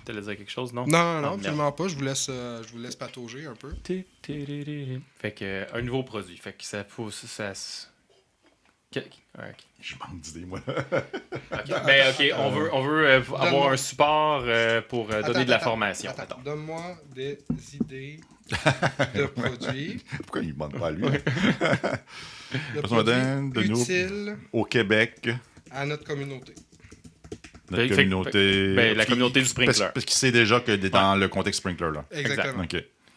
Tu allais dire quelque chose, non? Non, absolument pas. Je vous laisse patauger un peu. Fait que, un nouveau produit. Fait que ça faut... Okay. Je manque d'idées, moi. OK. On veut avoir un support pour donner de la formation. Donne-moi des idées de produits. Pourquoi il ne demande pas à lui? De produits utiles au Québec. À notre communauté. La communauté du Sprinkler. Parce qu'il sait déjà que dans le contexte Sprinkler. Là. Exactement. OK.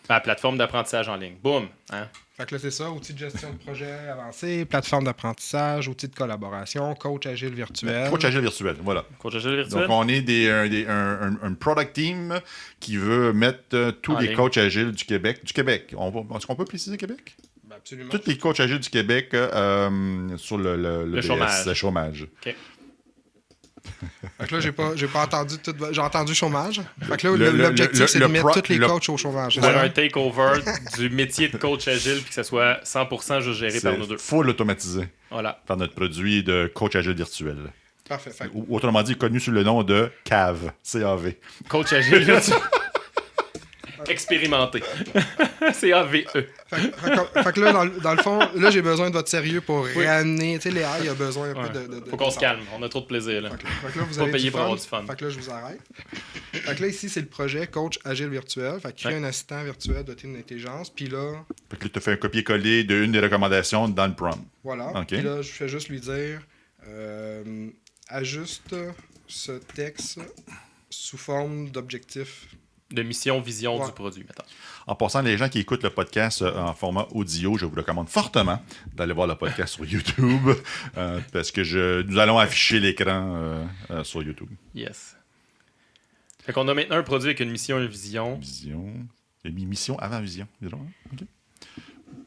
La plateforme d'apprentissage en ligne. Boum! Hein? Fait que là, c'est ça, outils de gestion de projet avancé, plateforme d'apprentissage, outils de collaboration, coach agile virtuel. Coach agile virtuel, voilà. Coach agile virtuel. Donc, on est un product team qui veut mettre tous les coachs agiles du Québec. Est-ce qu'on peut préciser Québec? Ben, absolument. Tous les coachs agiles du Québec sur le chômage. OK. Fait que là, j'ai pas entendu tout. J'ai entendu chômage. Fait que là, l'objectif, c'est de mettre tous les coachs au chômage. Faire un takeover du métier de coach agile puis que ça soit 100% juste géré par nous deux. Il faut l'automatiser. Voilà. Par notre produit de coach agile virtuel. Parfait. Autrement dit, connu sous le nom de CAV. C-A-V. Coach agile virtuel. Expérimenté. C-A-V-E. Fait que là, dans le fond, là, j'ai besoin de votre sérieux pour ramener. Tu sais, Léa, il y a besoin un peu de faut qu'on se calme. On a trop de plaisir. Là. Fait que là, vous avez payer pour avoir du fun. Fait que là, je vous arrête. Fait que là, ici, c'est le projet Coach Agile Virtuel. Fait que créer un assistant virtuel doté d'une intelligence. Puis là... Fait que là, tu fais un copier-coller d'une des recommandations dans le prompt. Voilà. Okay. Puis là, je fais juste lui dire ajuste ce texte sous forme d'objectif. De mission, vision du produit, mettons. En passant, les gens qui écoutent le podcast en format audio, je vous recommande fortement d'aller voir le podcast sur YouTube parce que nous allons afficher l'écran sur YouTube. Yes. Fait qu'on a maintenant un produit avec une mission et une vision. Vision. Il y a mis mission avant vision. OK.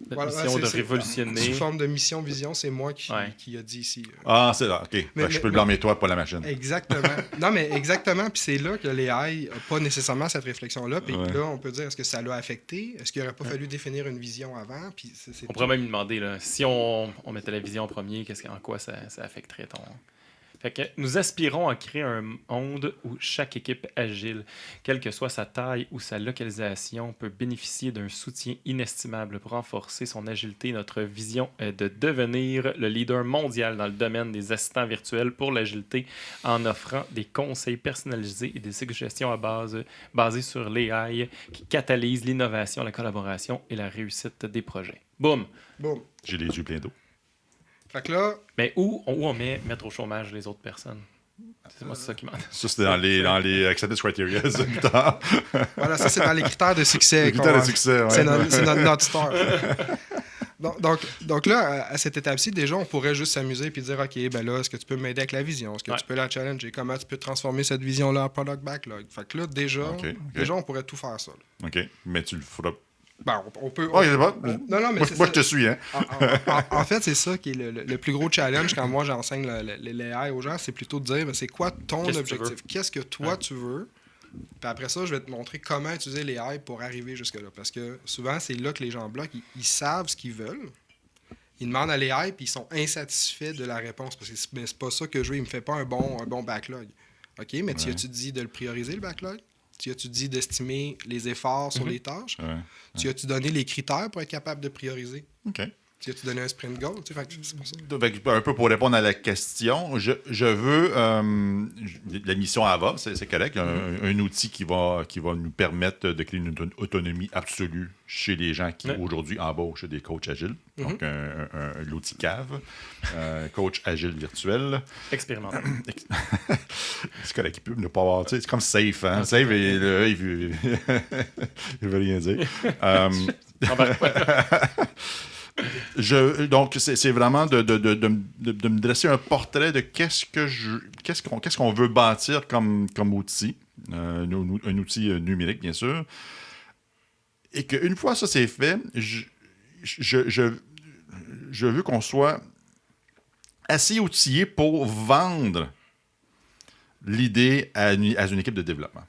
Mission de révolutionner. Sous forme de mission, vision, c'est moi qui a dit ici. Ah, c'est là. OK. Je peux blâmer toi, pas la machine. Exactement. Non, mais exactement. Puis c'est là que l'AI n'a pas nécessairement cette réflexion-là. Puis là, on peut dire, est-ce que ça l'a affecté? Est-ce qu'il n'aurait pas fallu définir une vision avant? Puis on pourrait même lui demander, là, si on mettait la vision en premier, en quoi ça affecterait ton... Fait que nous aspirons à créer un monde où chaque équipe agile, quelle que soit sa taille ou sa localisation, peut bénéficier d'un soutien inestimable pour renforcer son agilité. Notre vision est de devenir le leader mondial dans le domaine des assistants virtuels pour l'agilité en offrant des conseils personnalisés et des suggestions basées sur l'AI qui catalysent l'innovation, la collaboration et la réussite des projets. Boum! J'ai les yeux pleins d'eau. Fait que là... Mais où on met mettre au chômage les autres personnes? C'est ça qui m'intéresse. Ça, c'était dans les acceptance criteria. Voilà, ça, c'est dans les critères de succès. Les critères de succès, ouais. C'est notre North Star. Donc là, à cette étape-ci, déjà, on pourrait juste s'amuser et dire, OK, ben là, est-ce que tu peux m'aider avec la vision? Est-ce que tu peux la challenger? Comment tu peux transformer cette vision-là en product backlog? Fait que là, déjà, on pourrait tout faire ça. Là. OK, mais tu le feras. Ben, on peut... Oh, non, mais moi je te suis, hein? En fait, c'est ça qui est le plus gros challenge quand moi j'enseigne l'AI aux gens, c'est plutôt de dire, ben, c'est quoi ton objectif? Qu'est-ce que toi tu veux? Puis après ça, je vais te montrer comment utiliser l'AI pour arriver jusque-là. Parce que souvent, c'est là que les gens bloquent. Ils savent ce qu'ils veulent. Ils demandent à l'AI, puis ils sont insatisfaits de la réponse. Parce que c'est pas ça que je veux. Il me fait pas un bon backlog. OK, mais tu as-tu dit de le prioriser, le backlog? Tu as-tu dit d'estimer les efforts sur les tâches? Tu as-tu donné les critères pour être capable de prioriser? OK. Tu as-tu donné un sprint goal? C'est pour ça. Un peu pour répondre à la question, je veux la mission AVA, c'est correct, un outil qui va nous permettre de créer une autonomie absolue chez les gens qui aujourd'hui embauchent des coachs agiles. Donc, l'outil CAV, coach agile virtuel. Expérimental. C'est correct, il peut ne pas avoir. C'est comme Safe, hein? Safe, il veut rien dire. Donc, c'est vraiment de me dresser un portrait de qu'est-ce qu'on veut bâtir comme outil, un outil numérique, bien sûr, et qu'une fois ça c'est fait, je veux qu'on soit assez outillé pour vendre l'idée à une équipe de développement.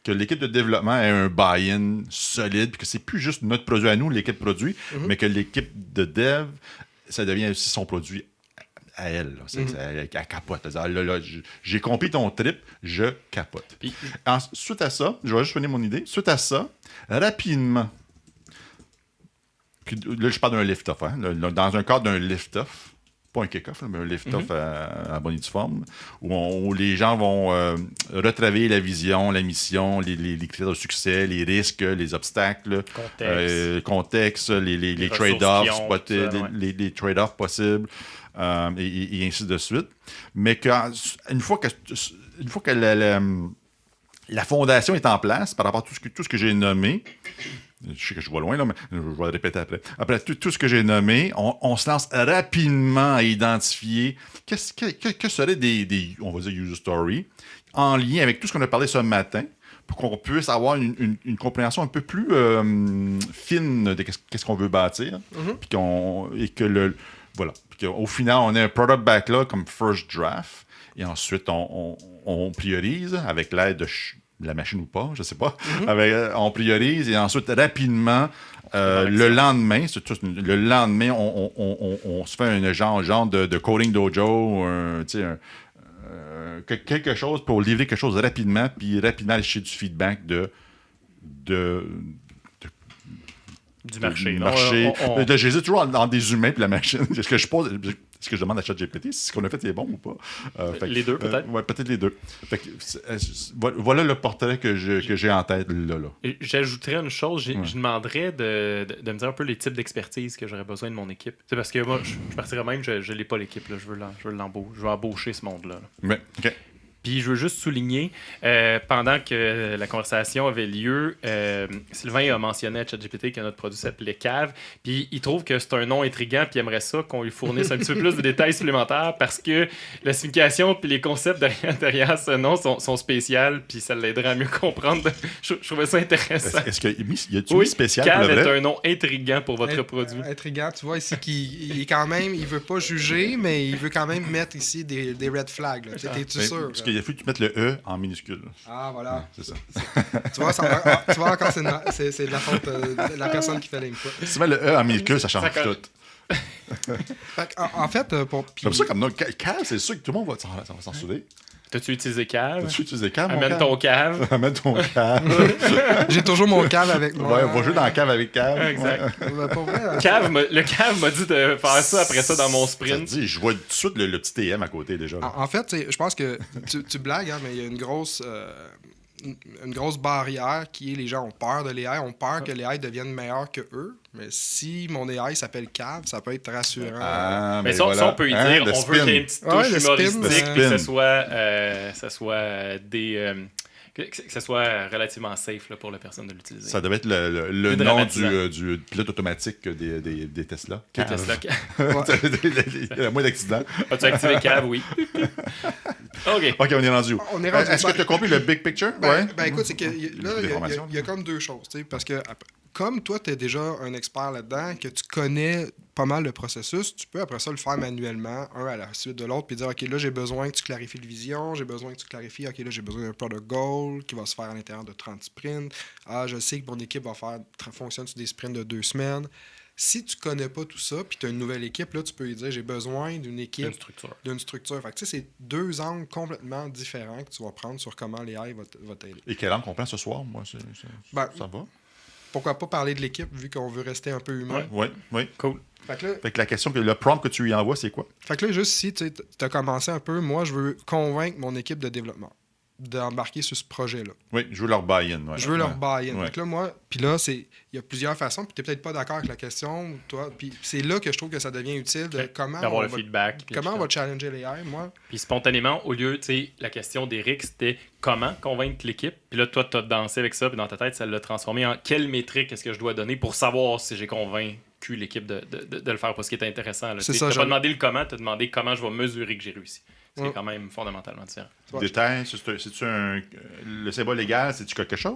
Que l'équipe de développement ait un buy-in solide, puis que c'est plus juste notre produit à nous, l'équipe produit, mais que l'équipe de dev, ça devient aussi son produit à elle. Elle capote. Elle dit, là, j'ai compris ton trip, je capote. Puis, Suite à ça, je vais juste finir mon idée. Suite à ça, rapidement, puis là, je parle d'un lift-off. Hein, dans un cadre d'un lift-off, pas un kick-off, mais un lift-off à bonne et due forme, où les gens vont retravailler la vision, la mission, les critères de succès, les risques, les obstacles, contexte, les trade-offs, les trade-offs possibles, et ainsi de suite. Mais une fois que la fondation est en place, par rapport à tout ce que j'ai nommé, je sais que je vois loin, là, mais je vais le répéter après. Après tout ce que j'ai nommé, on se lance rapidement à identifier que seraient des, on va dire, user stories en lien avec tout ce qu'on a parlé ce matin pour qu'on puisse avoir une compréhension un peu plus fine de qu'est-ce qu'on veut bâtir. Voilà. Puis qu'au final, on a un product backlog comme first draft et ensuite, on priorise avec l'aide de la machine ou pas, je sais pas. On priorise et ensuite, rapidement, le lendemain, on se fait un genre de coding dojo, quelque chose pour livrer quelque chose rapidement, puis rapidement aller chercher du feedback du marché. J'hésite toujours dans des humains puis la machine. Est-ce que je demande à ChatGPT si ce qu'on a fait est bon ou pas? Les deux, peut-être? Oui, peut-être les deux. Voilà le portrait que j'ai en tête, là. J'ajouterais une chose. Je demanderais de me dire un peu les types d'expertise que j'aurais besoin de mon équipe. C'est parce que moi, je partirais même, je n'ai pas l'équipe. Là. Je veux embaucher ce monde-là. Ouais, OK. Puis je veux juste souligner, pendant que la conversation avait lieu, Sylvain a mentionné à ChatGPT que notre produit s'appelait Cave, puis il trouve que c'est un nom intriguant, puis il aimerait ça qu'on lui fournisse un petit peu plus de détails supplémentaires, parce que la signification puis les concepts derrière ce nom sont spéciaux, puis ça l'aiderait à mieux comprendre. Je trouvais ça intéressant. Est-ce qu'il y a-tu spécial Cave pour le vrai? est un nom intriguant pour votre produit. Intriguant, tu vois ici qu'il est quand même, il veut pas juger, mais il veut quand même mettre ici des red flags. T'es-tu sûr? Parce qu'il a fallu que tu mettes le E en minuscule. Ah, voilà. Ouais, c'est ça. Tu vois, encore, c'est de la faute de la personne qui fait l'input. Si tu mets le E en minuscule, ça change tout. En fait, comme ça, comme nom, Cave, c'est sûr que tout le monde va s'en souvenir. T'as-tu utilisé Cave? T'as-tu utilisé Cave? Amène ton Cave. Amène ton Cave. J'ai toujours mon Cave avec moi. Ouais, on va jouer dans la cave avec Cave. Exact. Ouais. Pas vrai, le Cave m'a dit de faire ça après ça dans mon sprint. Ça dit, je vois tout de suite le petit TM à côté déjà. En fait, je pense que tu blagues, hein, mais il y a une grosse barrière qui est les gens ont peur de l'AI, ont peur que l'AI devienne meilleur que eux. Mais si mon AI s'appelle Cave, ça peut être rassurant. Ah, mais ça, on peut y dire, on veut qu'il y ait une petite touche humoristique, que ce soit que ce soit relativement safe là, pour la personne de l'utiliser. Ça devait être le nom du pilote automatique des Tesla. Des Tesla. Il y a moins d'accidents. As-tu activé Cave? Oui. OK, on est rendu où? Est-ce que tu as compris le big picture? Ben écoute, c'est que là, il y a comme deux choses. Parce que comme toi, tu es déjà un expert là-dedans, que tu connais pas mal le processus, tu peux après ça le faire manuellement, un à la suite de l'autre, puis dire, OK, là, j'ai besoin que tu clarifies le vision, j'ai besoin que tu clarifies, OK, là, j'ai besoin d'un product goal qui va se faire à l'intérieur de 30 sprints. Ah, je sais que mon équipe va fonctionne sur des sprints de 2 semaines. Si tu connais pas tout ça, puis tu as une nouvelle équipe, là, tu peux lui dire, j'ai besoin d'une équipe, d'une structure. Fait que, tu sais, c'est deux angles complètement différents que tu vas prendre sur comment l'AI va t'aider. Et quel angle qu'on prend ce soir, moi, ça va? Pourquoi pas parler de l'équipe, vu qu'on veut rester un peu humain? Oui. Cool. Fait que la question, le prompt que tu lui envoies, c'est quoi? Fait que là, juste si tu as commencé un peu, moi, je veux convaincre mon équipe de développement d'embarquer sur ce projet-là. Oui, je veux leur buy-in. Ouais. Je veux leur buy-in. Ouais. Fait que là, moi, puis là, il y a plusieurs façons, puis tu n'es peut-être pas d'accord avec la question, toi, puis c'est là que je trouve que ça devient utile de comment d'avoir le feedback. Comment on va challenger l'AI, moi. Puis spontanément, au lieu, tu sais, la question d'Éric, c'était comment convaincre l'équipe. Puis là, toi, tu as dansé avec ça, puis dans ta tête, ça l'a transformé en quelle métrique est-ce que je dois donner pour savoir si j'ai convaincu l'équipe de le faire, parce qu'il est intéressant. Tu n'as pas demandé le comment, tu as demandé comment je vais mesurer que j'ai réussi. C'est quand même fondamentalement différent. Détail, c'est-tu le symbole légal, c'est-tu quelque chose?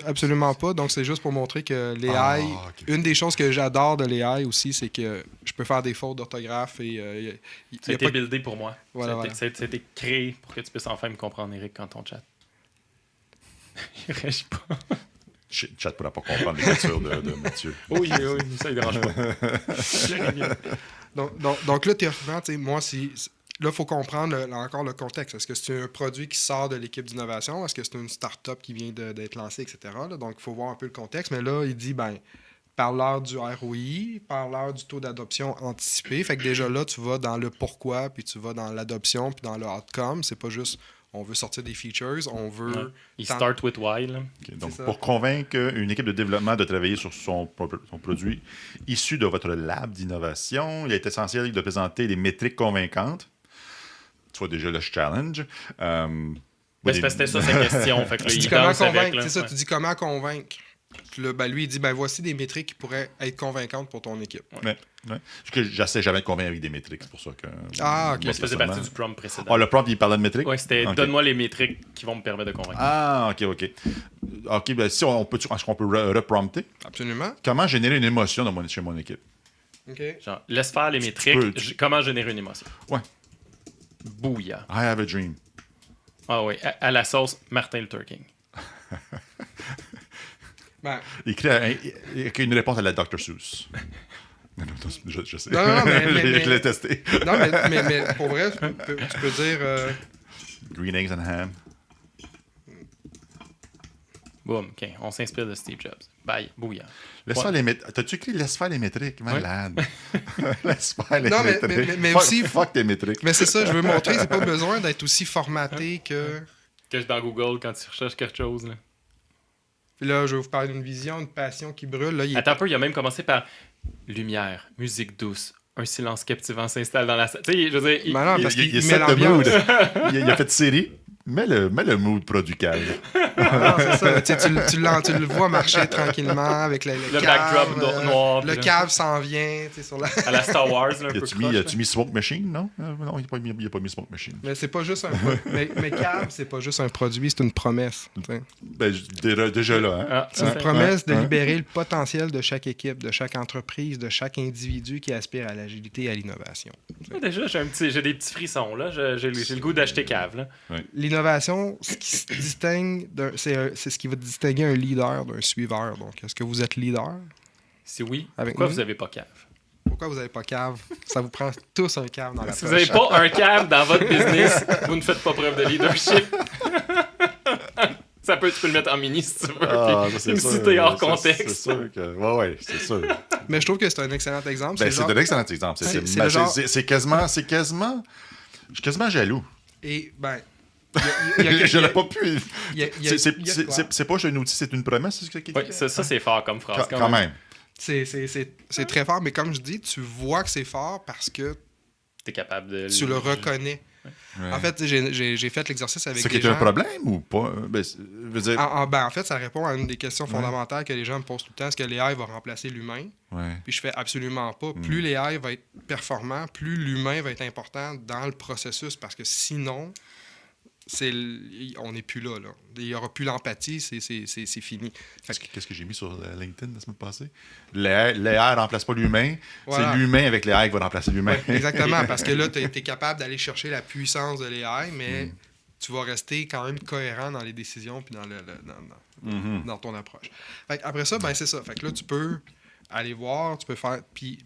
Absolument pas. Donc, c'est juste pour montrer que l'AI... Une des choses que j'adore de l'AI aussi, c'est que je peux faire des fautes d'orthographe et... ça a été buildé pour moi. Voilà, ça a été créé pour que tu puisses enfin me comprendre, Éric, quand on chatte. Il réagit pas. Chat pourra pas comprendre l'écriture de Mathieu. Oui, ça ne dérange pas. Donc là, théoriquement, moi, là, il faut comprendre encore le contexte. Est-ce que c'est un produit qui sort de l'équipe d'innovation? Est-ce que c'est une start-up qui vient d'être lancée, etc.? Là? Donc, il faut voir un peu le contexte. Mais là, il dit, par l'heure du ROI, par l'heure du taux d'adoption anticipé. Fait que déjà là, tu vas dans le pourquoi, puis tu vas dans l'adoption, puis dans le outcome. C'est pas juste on veut sortir des features, on veut... Ouais. Il start with why. Là. Okay, donc, pour convaincre une équipe de développement de travailler sur son produit issu de votre lab d'innovation, il est essentiel de présenter des métriques convaincantes. Tu vois déjà le challenge. C'était ça sa question. Fait que là, tu dis comment convaincre, c'est ça, tu dis comment convaincre. Puis là, lui, il dit, voici des métriques qui pourraient être convaincantes pour ton équipe. Ouais. Parce que j'essaie jamais de convaincre avec des métriques, c'est pour ça que... OK. Mais ça faisait partie du prompt précédent. Le prompt, il parlait de métriques? Oui, c'était donne-moi les métriques qui vont me permettre de convaincre. Ah, OK. OK, si est-ce qu'on peut reprompter? Absolument. Comment générer une émotion chez mon équipe? OK. Genre, laisse faire les métriques. Comment générer une émotion? Ouais. Bouillant. I have a dream. Ah oui, à la sauce Martin Luther King. Écrit une réponse à la Dr. Seuss. Non, je sais. Non, mais je l'ai testé. Non, mais pour vrai, tu peux dire... Green eggs and ham. Boum, OK. On s'inspire de Steve Jobs. Bye, bouillant. Laisse faire les métriques. T'as-tu écrit laisse faire les métriques? Malade. Laisse faire les métriques. Mais aussi... Fuck tes métriques. Mais c'est ça, je veux montrer, c'est pas besoin d'être aussi formaté que... Que dans Google quand tu recherches quelque chose, là. Puis là, je vais vous parler d'une vision, une passion qui brûle. Là, Attends un peu, il a même commencé par lumière, musique douce, un silence captivant s'installe dans la salle. Tu sais, je veux dire, il set the mood. il a fait série. Mets le mood produit calme. C'est ça. Tu le vois marcher tranquillement avec le backdrop noir. Le cave s'en vient sur la... À la Star Wars. Là, As-tu mis Smoke Machine? Non, il n'a pas mis Smoke Machine. Mais c'est pas juste un mais cave, c'est pas juste un produit, c'est une promesse. Déjà là. C'est une promesse de libérer le potentiel de chaque équipe, de chaque entreprise, de chaque individu qui aspire à l'agilité et à l'innovation. Déjà, j'ai des petits frissons. Là. J'ai le goût d'acheter cave. Là. Ouais. L'innovation, ce qui se distingue, c'est ce qui va distinguer un leader d'un suiveur. Donc, est-ce que vous êtes leader? Si oui, pourquoi vous n'avez pas cave? Pourquoi vous n'avez pas cave? Ça vous prend tous un cave dans la poche. Si vous n'avez pas un cave dans votre business, vous ne faites pas preuve de leadership. Tu peux le mettre en mini si tu veux. C'est une cité hors contexte. C'est sûr que... Ouais, c'est sûr. Mais je trouve que c'est un excellent exemple. C'est un excellent exemple. C'est quasiment... Je suis quasiment jaloux. Et, je n'ai pas pu... C'est pas un outil, c'est une promesse. Oui, ça c'est fort comme phrase. Quand même. C'est très fort, mais comme je dis, tu vois que c'est fort parce que tu es capable de... Tu le reconnais. Ouais. En fait, j'ai fait l'exercice avec des gens... C'est qui est un problème ou pas? En fait, ça répond à une des questions fondamentales que les gens me posent tout le temps. Est-ce que l'AI va remplacer l'humain? Ouais. Puis je fais absolument pas. Plus l'AI va être performant, plus l'humain va être important dans le processus. Parce que sinon, on n'est plus là. Il n'y aura plus l'empathie, c'est fini. Qu'est-ce que j'ai mis sur LinkedIn la semaine passée? L'AI ne remplace pas l'humain. Voilà. C'est l'humain avec l'AI qui va remplacer l'humain. Ouais, exactement, parce que là, tu es capable d'aller chercher la puissance de l'AI, mais tu vas rester quand même cohérent dans les décisions et dans ton approche. Après ça, c'est ça. Fait que là, tu peux aller voir, tu peux faire... Puis,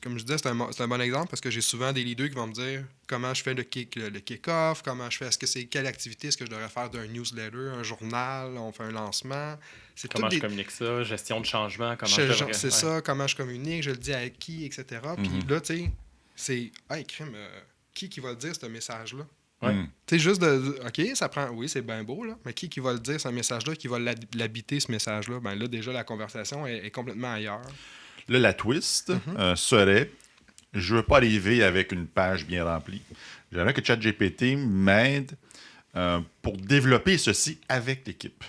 comme je disais, c'est un bon exemple parce que j'ai souvent des leaders qui vont me dire comment je fais le kick-off, comment je fais, quelle activité est-ce que je devrais faire d'un newsletter, un journal, on fait un lancement. Comment je communique ça, gestion de changement, comment je fais. C'est ça, comment je communique, je le dis à qui, etc. Puis là, tu sais, c'est, hey, crime, qui va le dire, ce message-là? Ouais. Tu sais, juste OK, ça prend... Oui, c'est bien beau, là, mais qui va le dire, ce message-là, qui va l'habiter, ce message-là? Là, déjà, la conversation est complètement ailleurs. Là, la twist serait, je veux pas arriver avec une page bien remplie. J'aimerais que ChatGPT m'aide pour développer ceci avec l'équipe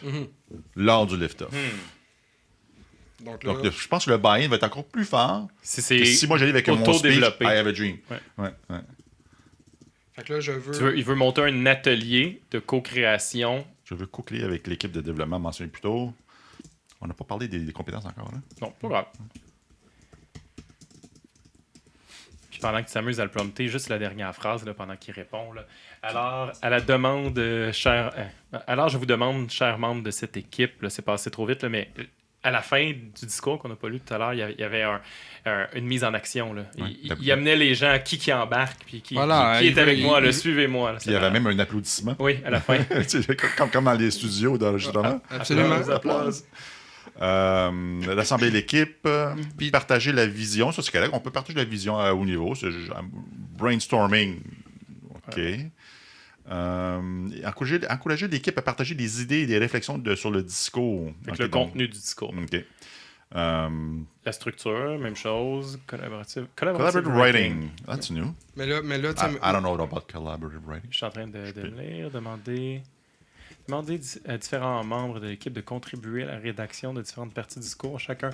lors du lift-off. Donc, je pense que le buy-in va être encore plus fort si moi j'arrive avec mon speech, I have a dream. Ouais. Fait que là, il veut monter un atelier de co-création. Je veux co-créer avec l'équipe de développement mentionné plus tôt. On n'a pas parlé des compétences encore, là. Non, pas grave. Pendant que tu t'amuses à le prompter, juste la dernière phrase là, pendant qu'il répond. Là. Alors, à la demande, alors, je vous demande, chers membres de cette équipe, là, c'est passé trop vite, là, mais à la fin du discours qu'on n'a pas lu tout à l'heure, il y avait une mise en action. Là. Il amenait les gens à qui embarque, puis qui est avec moi, suivez-moi. Là, il y avait même un applaudissement. Oui, à la fin. comme dans les studios d'enregistrement. Absolument. Rassembler l'équipe, partager la vision. Ça, c'est correct. On peut partager la vision à haut niveau. C'est brainstorming. OK. Encourager l'équipe à partager des idées et des réflexions sur le discours. Avec le contenu du discours. OK. La structure, même chose. Collaborative writing. That's new. Mais là I don't know about collaborative writing. Je suis en train de lire, demander à différents membres de l'équipe de contribuer à la rédaction de différentes parties du discours. Chacun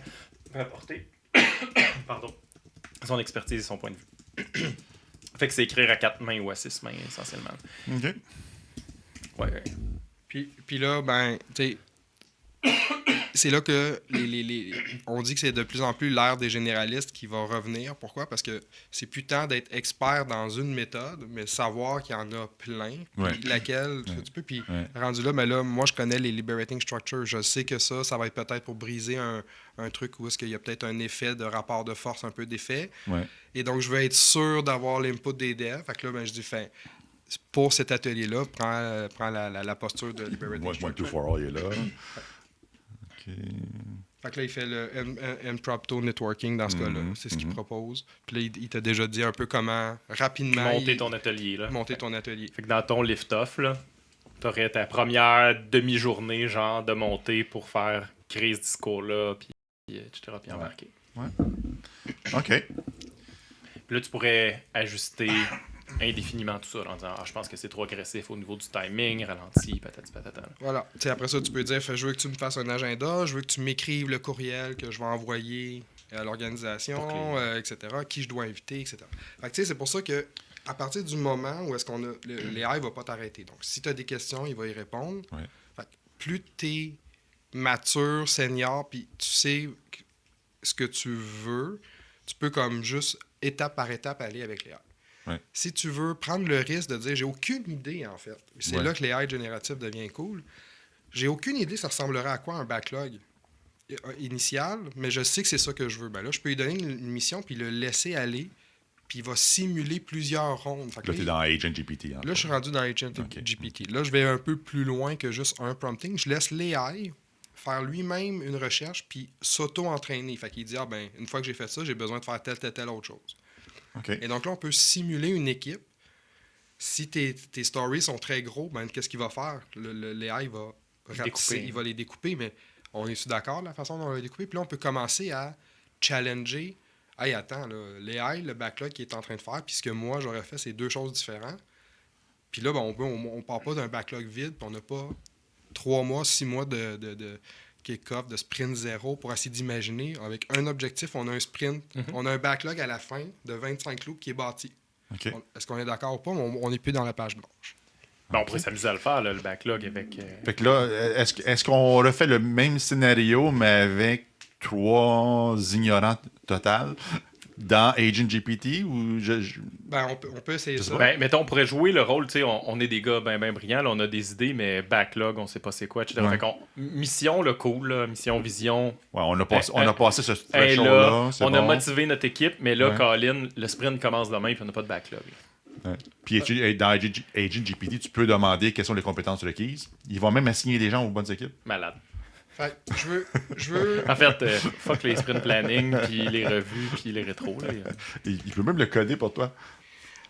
peut apporter son expertise et son point de vue. Fait que c'est écrire à 4 mains ou à 6 mains, essentiellement. OK. Ouais. Puis là, tu sais, c'est là que on dit que c'est de plus en plus l'ère des généralistes qui va revenir. Pourquoi? Parce que c'est plus tant d'être expert dans une méthode, mais savoir qu'il y en a plein. Puis laquelle, tu peux. Puis rendu là, mais là, moi, je connais les liberating structures. Je sais que ça va être peut-être pour briser un truc où est-ce qu'il y a peut-être un effet de rapport de force, un peu d'effet. Ouais. Et donc, je veux être sûr d'avoir l'input des devs. Fait que là, je dis, pour cet atelier-là, prends la posture de liberating structure. One, two, for all, il est là. Fait que là, il fait le impromptu networking dans ce cas-là. C'est ce qu'il propose. Puis là, il t'a déjà dit un peu comment rapidement... Monter ton atelier. Là. Monter ton atelier. Fait que dans ton lift-off, tu aurais ta première demi-journée genre de monter pour faire créer ce discours-là, puis etc. Puis embarquer. Ouais. OK. Puis là, tu pourrais ajuster indéfiniment tout ça en disant je pense que c'est trop agressif au niveau du timing, ralenti, patati patata. Voilà. T'sais, après ça, tu peux dire je veux que tu me fasses un agenda, je veux que tu m'écrives le courriel que je vais envoyer à l'organisation, etc., qui je dois inviter, etc. Fait que, c'est pour ça que à partir du moment où est-ce qu'on a l'AI va pas t'arrêter. Donc, si tu as des questions, il va y répondre. Ouais. Fait que plus tu es mature, senior, puis tu sais ce que tu veux, tu peux comme juste étape par étape aller avec l'AI. Ouais. Si tu veux prendre le risque de dire j'ai aucune idée en fait, c'est là que l'AI génératif devient cool. J'ai aucune idée ça ressemblerait à quoi un backlog initial, mais je sais que c'est ça que je veux. Ben là, je peux lui donner une mission puis le laisser aller, puis il va simuler plusieurs rondes. Fait que là, tu es dans Agent GPT. Là, je suis rendu dans Agent GPT. Là, je vais un peu plus loin que juste un prompting. Je laisse l'AI faire lui-même une recherche puis s'auto-entraîner. Fait qu'il dit une fois que j'ai fait ça, j'ai besoin de faire telle autre chose. Okay. Et donc là, on peut simuler une équipe. Si tes stories sont très gros, qu'est-ce qu'il va faire? L'AI va rapetisser, il va les découper, mais on est-tu d'accord de la façon dont on va les découper? Puis là, on peut commencer à challenger. Hey, attends, l'AI, le backlog qu'il est en train de faire, puis ce que moi, j'aurais fait, c'est 2 choses différentes. Puis là, on part pas d'un backlog vide, puis on n'a pas 3 mois, 6 mois de kick-off, de sprint 0 pour essayer d'imaginer. Avec un objectif, on a un sprint, on a un backlog à la fin de 25 loops qui est bâti. Okay. Est-ce qu'on est d'accord ou pas? On n'est plus dans la page blanche. On pourrait s'amuser à le faire, là, le backlog avec... Fait que là, est-ce qu'on refait le même scénario, mais avec 3 ignorants total dans Agent GPT ou on peut essayer ça. Mettons, on pourrait jouer le rôle, tu sais, on est des gars bien brillants, là, on a des idées, mais backlog, on sait pas c'est quoi, etc. Ouais. Fait qu'on, mission, le cool, là, mission, vision. Ouais, on a passé ce threshold-là. On a motivé notre équipe, mais là, Colin, le sprint commence demain, puis on n'a pas de backlog. Ouais. Puis dans Agent GPT, tu peux demander quelles sont les compétences requises. Ils vont même assigner des gens aux bonnes équipes. Malade. Fait, je veux... En fait, fuck les sprint planning, puis les revues, puis les rétros. Là. Il peut même le coder pour toi.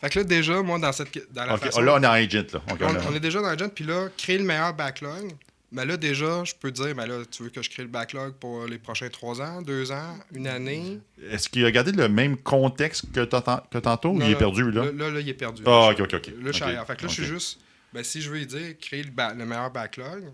Fait que là, déjà, moi, dans la façon... Là, on est en Agent. Là. On est déjà dans Agent, puis là, créer le meilleur backlog. Mais là, déjà, je peux dire, là, tu veux que je crée le backlog pour les prochains 3 ans, 2 ans, 1 année? Est-ce qu'il a gardé le même contexte que tantôt ou il est perdu, là? Là, il est perdu. Ah, OK. Là, je suis ailleurs. Fait que là, je suis juste... si je veux lui dire, créer le meilleur backlog,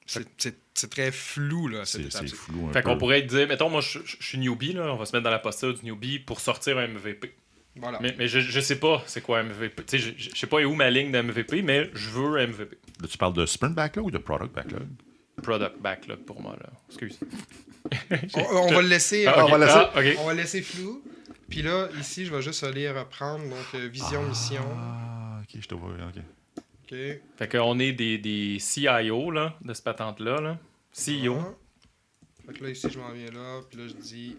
c'est très flou, là. C'est flou fait qu'on pourrait dire, mettons, moi, je suis newbie, là, on va se mettre dans la posture du newbie pour sortir un MVP. Voilà. Mais je sais pas c'est quoi un MVP. Tu sais, je sais pas où ma ligne de MVP, mais je veux un MVP. Là, tu parles de sprint backlog ou de product backlog? Product backlog pour moi, là. Excuse. on va le laisser. Okay. On va laisser flou. Puis là, ici, je vais juste aller reprendre. Donc, vision, mission. Ah, OK, je te vois. OK. Fait qu'on est des CIO, là, de cette patente-là. CEO. Fait que là, ici, je m'en viens là, puis là, je dis...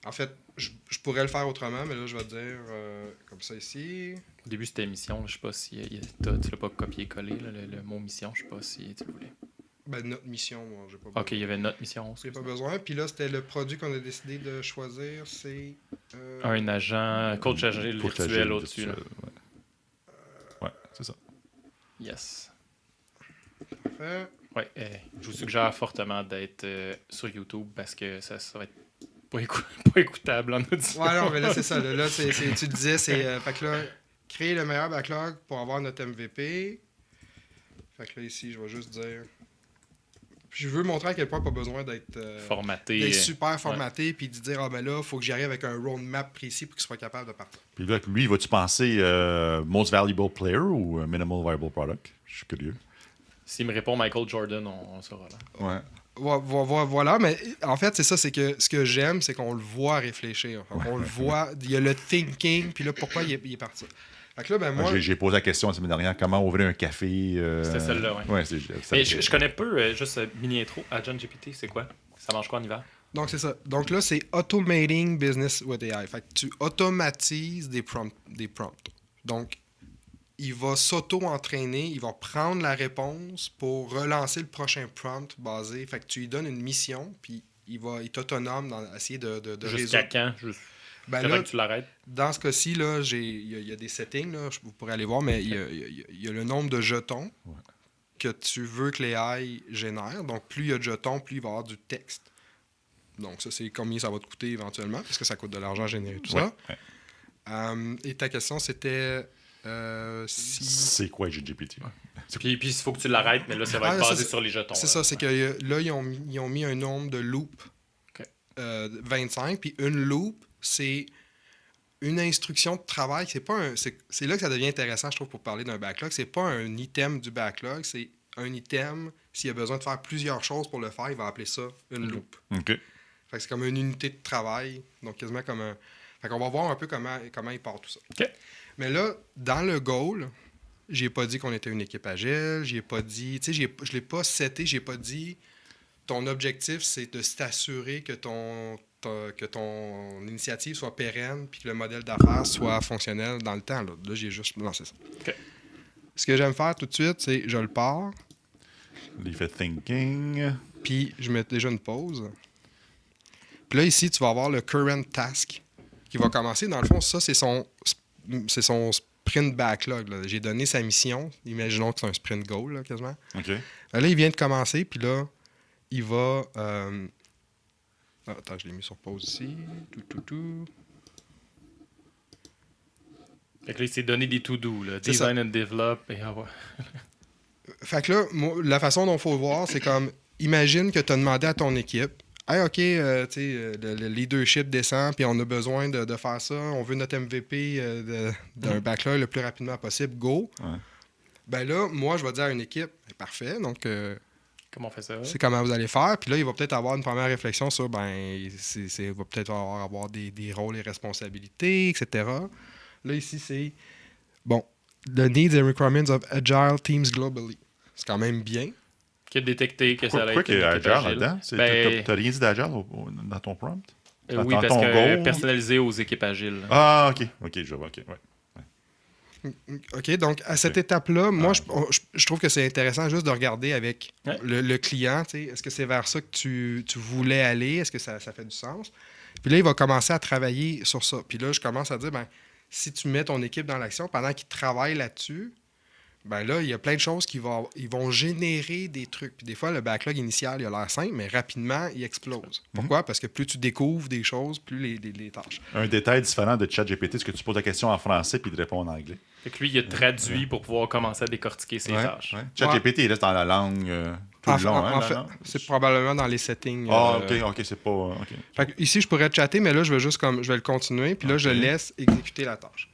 En fait, je pourrais le faire autrement, mais là, je vais dire comme ça ici. Au début, c'était mission. Je sais pas si tu l'as pas copié-collé, le mot mission. Je sais pas si tu le voulais. Ben, notre mission, moi, j'ai pas besoin. OK, il y avait notre mission. J'ai pas besoin. Puis là, c'était le produit qu'on a décidé de choisir, c'est... Un agent, coach agile virtuel au-dessus. Ouais, c'est ça. Yes. Parfait. Ouais, je vous suggère fortement d'être sur YouTube parce que ça va être pas écoutable en audio. Ouais, non, mais là, c'est ça. Là, tu le disais, c'est... fait que là, créer le meilleur backlog pour avoir notre MVP. Fait que là, ici, je vais juste dire... Puis je veux montrer à quel point pas besoin d'être... formaté. D'être super formaté, puis de dire, ah ben là, il faut que j'y arrive avec un roadmap précis pour qu'il soit capable de partir. Puis là, lui, vas-tu penser Most Valuable Player ou Minimal Viable Product? Je suis curieux. S'il me répond Michael Jordan, on saura là. Ouais. Voilà, mais en fait, c'est ça, c'est que ce que j'aime, c'est qu'on le voit réfléchir. On le voit, il y a le thinking, puis là, pourquoi il est parti. Fait que là, ben moi... J'ai posé la question la semaine dernière, comment ouvrir un café? C'était celle-là, oui. Ouais, je connais peu, juste mini-intro, à John GPT, c'est quoi? Ça mange quoi en hiver? Donc, c'est ça. Donc là, c'est Automating Business with AI. Fait que tu automatises des prompts. Donc, il va s'auto-entraîner, il va prendre la réponse pour relancer le prochain prompt basé. Fait que tu lui donnes une mission, puis il est autonome dans essayer de Jusqu'à quand? Ben là, que tu l'arrêtes? Dans ce cas-ci, là, il y a des settings, là, vous pourrez aller voir, mais il y a le nombre de jetons que tu veux que l'AI génère. Donc, plus il y a de jetons, plus il va y avoir du texte. Donc, ça, c'est combien ça va te coûter éventuellement, parce que ça coûte de l'argent à générer tout ça. Et ta question, c'était... C'est quoi GPT? Puis il faut que tu l'arrêtes, mais là, ça va être basé sur les jetons. C'est ça, c'est que là, ils ont mis un nombre de loops 25, puis une loop, c'est une instruction de travail. C'est là que ça devient intéressant, je trouve, pour parler d'un backlog. C'est pas un item du backlog, c'est un item. S'il a besoin de faire plusieurs choses pour le faire, il va appeler ça une loop. OK. Fait que c'est comme une unité de travail, donc quasiment comme un... Fait qu'on va voir un peu comment il part tout ça. OK. Mais là, dans le goal, j'ai pas dit qu'on était une équipe agile, j'ai pas dit... Tu sais, je l'ai pas seté, j'ai pas dit... Ton objectif, c'est de s'assurer que ton initiative soit pérenne puis que le modèle d'affaires soit fonctionnel dans le temps. Là j'ai juste lancé ça. Okay. Ce que j'aime faire tout de suite, c'est je le pars. Il fait thinking. Puis je mets déjà une pause. Puis là, ici, tu vas avoir le current task qui va commencer. Dans le fond, ça, c'est son sprint backlog. Là. J'ai donné sa mission. Imaginons que c'est un sprint goal, là, quasiment. OK. Là, il vient de commencer, puis là, il va... Attends, je l'ai mis sur pause ici. Fait que là, il s'est donné des to-do, là. Design and develop. Et Fait que là, moi, la façon dont il faut le voir, c'est comme... Imagine que tu as demandé à ton équipe, « Hey, OK, le leadership descend, puis on a besoin de faire ça. On veut notre MVP d'un backlog le plus rapidement possible. Go! Ouais. » Ben là, moi, je vais dire à une équipe, « Parfait, donc... comment on fait ça? C'est comment vous allez faire. » Puis là, il va peut-être avoir une première réflexion sur, il va peut-être avoir des rôles et responsabilités, etc. Là, ici, c'est, the needs and requirements of agile teams globally. C'est quand même bien. Qui a détecté que ça allait être agile là-dedans? T'as rien dit d'agile dans ton prompt? Oui, parce que personnalisé aux équipes agiles. Ah, OK, je vois, OK, ouais. OK, donc à cette étape-là, moi, je trouve que c'est intéressant juste de regarder avec le client. Est-ce que c'est vers ça que tu voulais aller? Est-ce que ça fait du sens? Puis là, il va commencer à travailler sur ça. Puis là, je commence à dire, si tu mets ton équipe dans l'action pendant qu'ils travaillent là-dessus, là, il y a plein de choses ils vont générer des trucs. Puis des fois, le backlog initial, il a l'air simple, mais rapidement, il explose. Pourquoi? Parce que plus tu découvres des choses, plus les tâches. Un détail différent de ChatGPT, c'est que tu poses la question en français puis il te répond en anglais. Fait que lui, il a traduit pour pouvoir commencer à décortiquer ses tâches. Ouais. ChatGPT, il reste dans la langue tout le long. En fait, c'est probablement dans les settings. OK, c'est pas... OK. Fait que ici, je pourrais chatter, mais là, je vais le continuer, puis là, je laisse exécuter la tâche.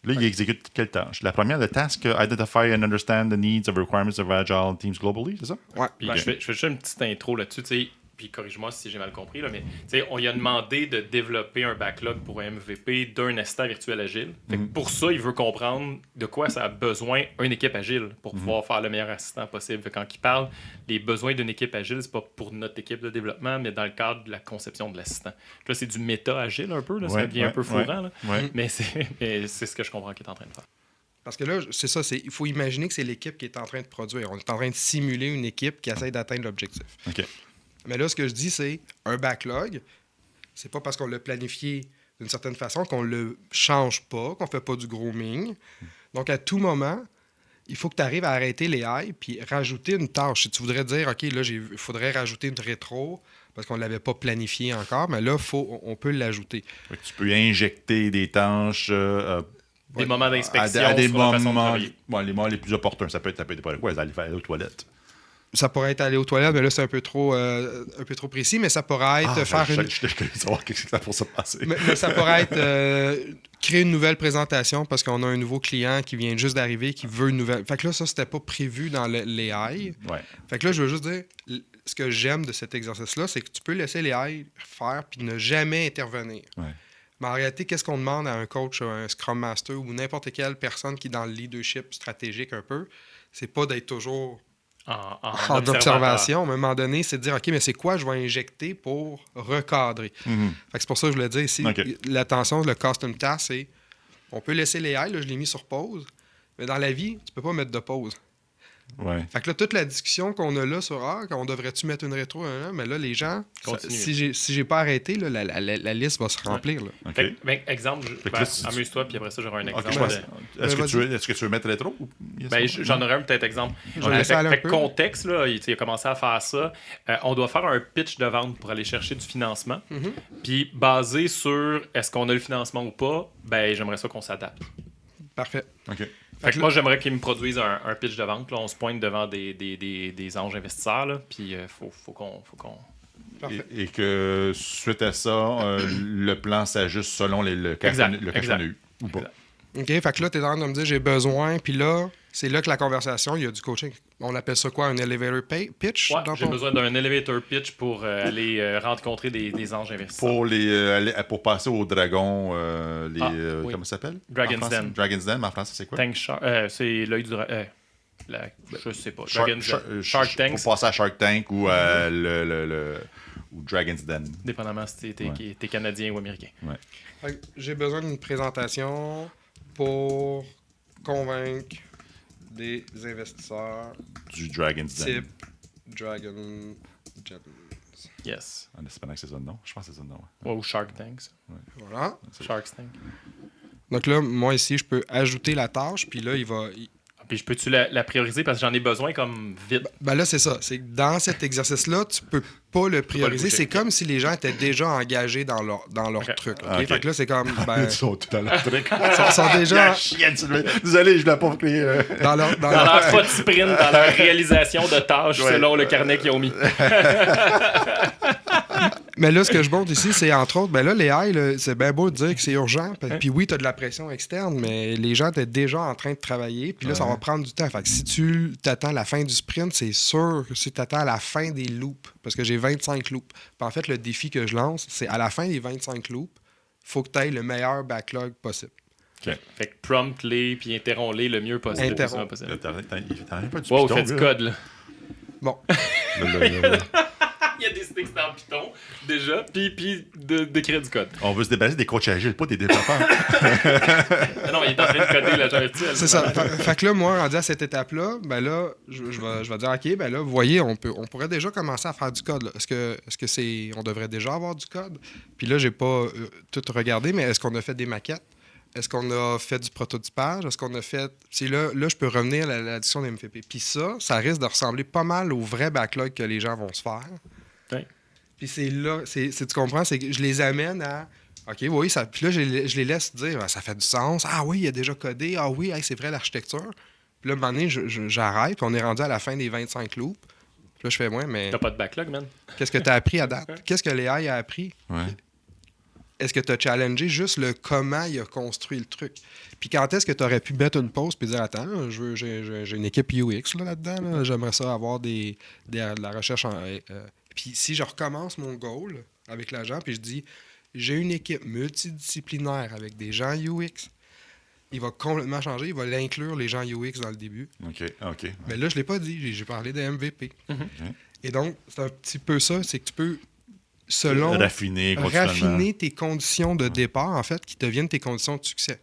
Là, il exécute quelle tâche? La première, le task, identify and understand the needs and requirements of agile teams globally, c'est ça? Ouais. Puis je fais juste une petite intro là-dessus. puis corrige-moi si j'ai mal compris, là, mais on lui a demandé de développer un backlog pour un MVP d'un assistant virtuel agile. Fait que pour ça, il veut comprendre de quoi ça a besoin une équipe agile pour pouvoir faire le meilleur assistant possible. Fait que quand il parle des besoins d'une équipe agile, c'est pas pour notre équipe de développement, mais dans le cadre de la conception de l'assistant. Là, c'est du méta agile un peu, là, ça devient un peu fourrant, là. Mais c'est ce que je comprends qu'il est en train de faire. Parce que là, c'est ça, il faut imaginer que c'est l'équipe qui est en train de produire. On est en train de simuler une équipe qui essaie d'atteindre l'objectif. OK. Mais là, ce que je dis, c'est un backlog, c'est pas parce qu'on l'a planifié d'une certaine façon qu'on le change pas, qu'on fait pas du grooming. Donc, à tout moment, il faut que tu arrives à arrêter les haies puis rajouter une tâche. Si tu voudrais dire, OK, là, il faudrait rajouter une rétro parce qu'on ne l'avait pas planifié encore, mais là, on peut l'ajouter. Tu peux injecter des tâches... des moments d'inspection à des sur la façon de moments, travailler. les moments les plus opportuns. Ça peut être quoi? Aller faire aux toilettes. Ça pourrait être aller aux toilettes, mais là, c'est un peu trop précis, mais ça pourrait être faire une... Je voulais savoir qu'est-ce que ça pour se passer. Mais ça pourrait être créer une nouvelle présentation parce qu'on a un nouveau client qui vient juste d'arriver, qui veut une nouvelle... Fait que là, ça, c'était pas prévu dans les haies. Ouais. Fait que là, je veux juste dire, ce que j'aime de cet exercice-là, c'est que tu peux laisser les haies faire puis ne jamais intervenir. Ouais. Mais en réalité, qu'est-ce qu'on demande à un coach, un Scrum Master ou n'importe quelle personne qui est dans le leadership stratégique un peu, c'est pas d'être toujours en observation. À un moment donné, c'est de dire, OK, mais c'est quoi je vais injecter pour recadrer? Fait que c'est pour ça que je voulais dire ici, l'attention, le custom task, c'est on peut laisser les haies, là, je l'ai mis sur pause, mais dans la vie, tu peux pas mettre de pause. Ouais. Fait que là, toute la discussion qu'on a là sur on devrait-tu mettre une rétro, mais là, les gens, si j'ai pas arrêté, là, la liste va se remplir. Là. Okay. Exemple, amuse-toi, puis après ça, j'aurai un exemple. Est-ce que tu veux mettre rétro? J'en aurais un peut-être exemple. Contexte, là, il a commencé à faire ça. On doit faire un pitch de vente pour aller chercher du financement. Puis basé sur est-ce qu'on a le financement ou pas, j'aimerais ça qu'on s'adapte. Parfait. OK. Fait que moi, j'aimerais qu'ils me produisent un pitch de vente. Là. On se pointe devant des anges investisseurs. Là, puis faut qu'on... Et que suite à ça, le plan s'ajuste selon le cas qu'on a eu. Ou pas. OK, fait que là, tu es en train de me dire j'ai besoin, puis là, c'est là que la conversation, il y a du coaching. On appelle ça quoi, un elevator pitch? Ouais, j'ai besoin d'un elevator pitch pour aller rencontrer des anges investisseurs. Pour passer au dragon, comment ça s'appelle? Dragon's Den. Dragon's Den, mais en français, c'est quoi? C'est l'œil du dragon. Je sais pas. Shark Tank. Pour passer à Shark Tank ou ou Dragon's Den. Dépendamment si t'es Canadien ou Américain. Ouais. J'ai besoin d'une présentation pour convaincre des investisseurs du Dragon's Den. Type Dragon. Yes. En espérant que c'est ça le nom. Je pense que c'est ça le nom. Ouais, ou Shark Tanks. Ouais. Voilà. Shark Tank. Donc là, moi ici, je peux ajouter la tâche, puis là, Puis je peux-tu la prioriser parce que j'en ai besoin comme vite? Ben là, c'est ça. C'est que dans cet exercice-là, tu peux pas le prioriser. C'est comme si les gens étaient déjà engagés dans leur truc. Okay? Fait que là, c'est comme... Ils sont tout dans leur truc. Ils sont déjà... Désolé, je l'ai pas créé. Dans leur pas de sprint, dans leur réalisation de tâches selon le carnet qu'ils ont mis. Mais là, ce que je montre ici, c'est entre autres, ben là, les haies, c'est bien beau de dire que c'est urgent. Puis oui, tu as de la pression externe, mais les gens étaient déjà en train de travailler. Puis là, ça va prendre du temps. Fait que si tu t'attends à la fin du sprint, c'est sûr que si tu attends à la fin des loops, parce que j'ai 25 loops. Puis en fait, le défi que je lance, c'est à la fin des 25 loops, il faut que tu aies le meilleur backlog possible. Okay. Fait que prompt-les puis interromps-les le mieux possible. T'en pas du wow, fait du code, là. Bon. Il y a des sticks dans Python, déjà, puis d'écrire du code. On veut se débarrasser des coachs agiles, pas des développeurs. Non, il est en train de coder l'agent virtuel. C'est ça. Fait que là, moi, rendu à cette étape-là, ben là, je vais dire, OK, ben là, vous voyez, on pourrait déjà commencer à faire du code. Là. Est-ce que on devrait déjà avoir du code? Puis là, j'ai pas tout regardé, mais est-ce qu'on a fait des maquettes? Est-ce qu'on a fait du prototypage? Est-ce qu'on a fait... C'est là, je peux revenir à l'addition des MVP. Puis ça risque de ressembler pas mal au vrai backlog que les gens vont se faire. Ouais. Puis c'est là, tu comprends, c'est que je les amène à... OK, oui, ça... Puis là, je les laisse dire, ça fait du sens. Ah oui, il a déjà codé. Ah oui, c'est vrai, l'architecture. Puis là, à un moment donné, j'arrête, puis on est rendu à la fin des 25 loops. Puis là, je fais, ouais, mais... T'as pas de backlog, man? Qu'est-ce que t'as appris à date? Qu'est-ce que Léa a appris? Ouais. Est-ce que tu as challengé juste le comment il a construit le truc? Puis quand est-ce que tu aurais pu mettre une pause et dire, attends, j'ai une équipe UX là-dedans, là, j'aimerais ça avoir de la recherche puis Puis si je recommence mon goal avec l'agent, puis je dis, j'ai une équipe multidisciplinaire avec des gens UX, il va complètement changer, il va l'inclure les gens UX dans le début. OK. Mais là, je ne l'ai pas dit, j'ai parlé de MVP. Mm-hmm. Okay. Et donc, c'est un petit peu ça, c'est que tu peux, selon... raffiner tes conditions de départ, en fait, qui deviennent tes conditions de succès.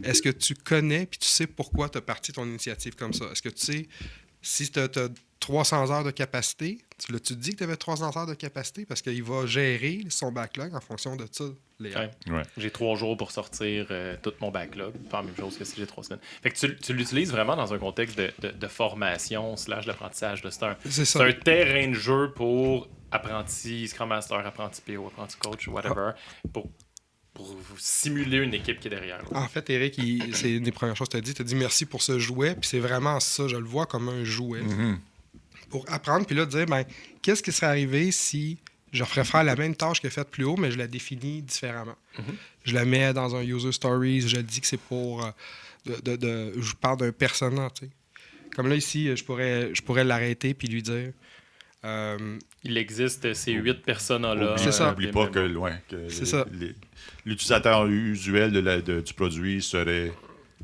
Est-ce que tu connais puis tu sais pourquoi tu as parti ton initiative comme ça? Est-ce que tu sais si tu as 300 heures de capacité, tu te dis que tu avais 300 heures de capacité parce qu'il va gérer son backlog en fonction de ça. J'ai 3 jours pour sortir tout mon backlog. Pas la même chose que si j'ai 3 semaines. Fait que tu l'utilises vraiment dans un contexte de formation / d'apprentissage. C'est un terrain de jeu pour apprenti Scrum Master, apprenti PO, apprenti coach, whatever, pour simuler une équipe qui est derrière. En fait, Eric, c'est une des premières choses que tu as dit. Tu as dit merci pour ce jouet, puis c'est vraiment ça. Je le vois comme un jouet. Mm-hmm. Pour apprendre, puis là, dire, qu'est-ce qui serait arrivé si je ferais faire la même tâche que faite plus haut, mais je la définis différemment. Mm-hmm. Je la mets dans un user stories, je dis que c'est pour... je parle d'un persona, tu sais. Comme là, ici, je pourrais l'arrêter puis lui dire... il existe ces 8 personas-là. C'est ça. N'oublie pas que l'utilisateur usuel du produit serait...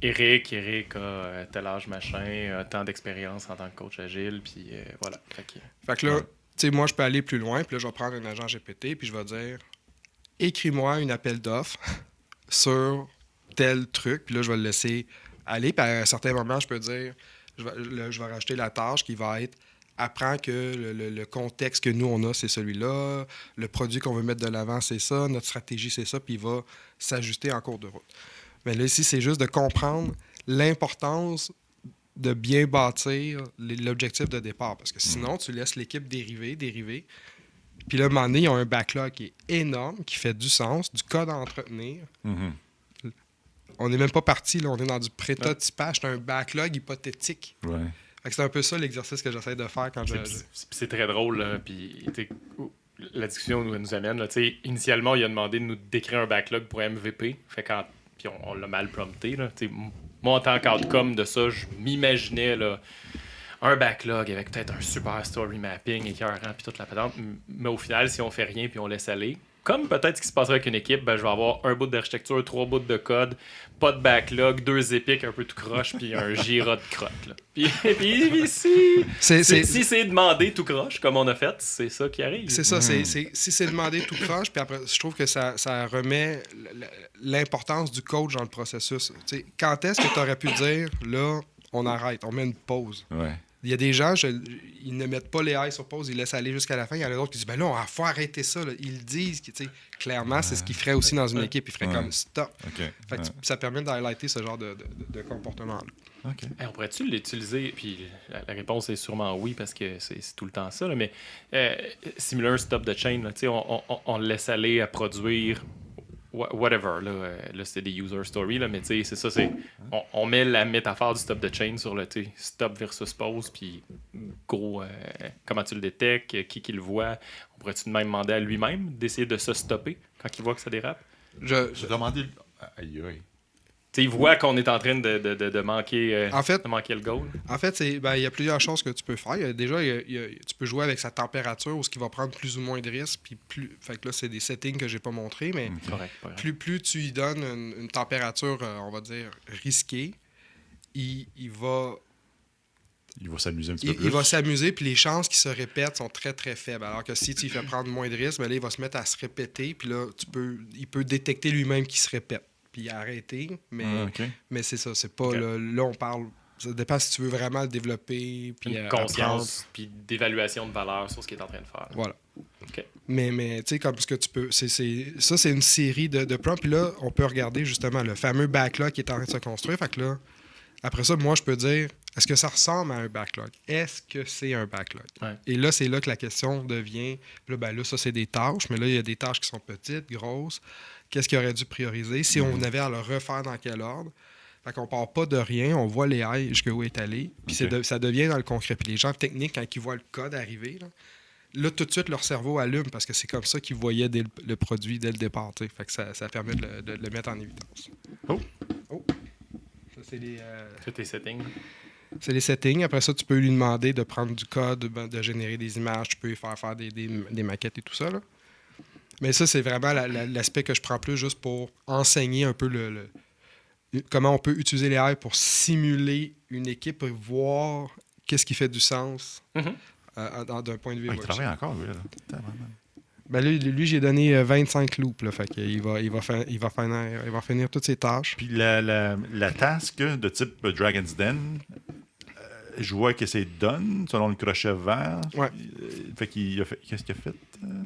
Eric a tel âge, machin, tant d'expérience en tant que coach agile, puis voilà. Fait que là, tu sais, moi, je peux aller plus loin, puis là, je vais prendre un agent GPT, puis je vais dire, écris-moi une appel d'offres sur tel truc, puis là, je vais le laisser aller, puis à un certain moment, je peux dire, je vais rajouter la tâche qui va être, apprends que le contexte que nous, on a, c'est celui-là, le produit qu'on veut mettre de l'avant, c'est ça, notre stratégie, c'est ça, puis il va s'ajuster en cours de route. Mais là, ici, c'est juste de comprendre l'importance de bien bâtir l'objectif de départ. Parce que sinon, tu laisses l'équipe dériver. Puis là, à un moment donné, ils ont un backlog qui est énorme, qui fait du sens, du code à entretenir. Mm-hmm. On n'est même pas parti, là, on est dans du prototypage. C'est un backlog hypothétique. Ouais. Fait que c'est un peu ça l'exercice que j'essaie de faire quand c'est très drôle, là, puis la discussion nous amène. Là, initialement, il a demandé de nous décrire un backlog pour MVP. Fait quand puis on l'a mal prompté. Là. Moi, en tant qu'outcome de ça, je m'imaginais là, un backlog avec peut-être un super story mapping, écœurant, puis toute la patente. Mais au final, si on fait rien puis on laisse aller, comme peut-être ce qui se passerait avec une équipe, je vais avoir un bout d'architecture, 3 bouts de code, pas de backlog, 2 épiques un peu tout croche, puis un Jira de crotte. Là. Puis si c'est demandé tout croche, comme on a fait, c'est ça qui arrive. C'est ça, si c'est demandé tout croche, puis après, je trouve que ça remet l'importance du coach dans le processus. T'sais, quand est-ce que tu aurais pu dire, là, on arrête, on met une pause? Ouais. Il y a des gens, ils ne mettent pas les haies sur pause, ils laissent aller jusqu'à la fin. Il y en a d'autres qui disent, ben là, il faut arrêter ça. Là. Ils le disent, clairement, c'est ce qu'ils feraient aussi dans une équipe. Ils feraient comme stop. Okay. Fait que ça permet de highlighter ce genre de comportement-là. Okay. On pourrait-tu l'utiliser? Puis la réponse est sûrement oui, parce que c'est tout le temps ça. Là, mais simuler un stop the chain, là, on le laisse aller à produire whatever. Là c'est des user stories, là, mais c'est ça. On met la métaphore du stop the chain sur le stop versus pause, puis gros, comment tu le détectes, qui le voit. On pourrait-tu même demander à lui-même d'essayer de se stopper quand il voit que ça dérape? Je demandais... Aïe, aïe. Il voit qu'on est en train de manquer, de manquer le goal. En fait, il y a plusieurs choses que tu peux faire. Déjà, tu peux jouer avec sa température ou ce qui va prendre plus ou moins de risques. Fait que là, c'est des settings que j'ai pas montrés, mais plus tu lui donnes une température, on va dire, risquée, il va s'amuser un petit peu plus. Il va s'amuser, puis les chances qu'il se répète sont très, très faibles. Alors que si tu lui fais prendre moins de risques, là, il va se mettre à se répéter, puis là, il peut détecter lui-même qu'il se répète. Puis arrêter, mais c'est ça, c'est pas là on parle, ça dépend si tu veux vraiment le développer, puis une conscience puis d'évaluation de valeur sur ce qu'il est en train de faire. Voilà. Mais tu sais, comme ce que tu peux, c'est une série de prompts, puis là on peut regarder justement le fameux backlog qui est en train de se construire. Fait que là, après ça, moi je peux dire, est-ce que ça ressemble à un backlog? Est-ce que c'est un backlog? Et là, c'est là que la question devient, là, ça c'est des tâches, mais là il y a des tâches qui sont petites, grosses. Qu'est-ce qu'il aurait dû prioriser? Si on avait à le refaire dans quel ordre? Fait qu'on part pas de rien, on voit les haies jusqu'où est allé. Puis ça devient dans le concret. Puis les gens techniques, quand ils voient le code arriver, là, tout de suite, leur cerveau allume parce que c'est comme ça qu'ils voyaient le produit dès le départ. T'sais. Fait que ça permet de le mettre en évidence. Oh! Ça, c'est les... C'est tes settings. C'est les settings. Après ça, tu peux lui demander de prendre du code, de générer des images. Tu peux lui faire des maquettes et tout ça. Là. Mais ça, c'est vraiment l'aspect que je prends plus juste pour enseigner un peu comment on peut utiliser les AI pour simuler une équipe pour voir qu'est-ce qui fait du sens d'un point de vue. Il travaille encore, lui. Là. Ben lui, j'ai donné 25 loops. Là, fait qu'il va finir toutes ses tâches. Puis la task de type Dragon's Den, je vois que c'est done selon le crochet vert. Ouais. Fait qu'il a fait. Qu'est-ce qu'il a fait?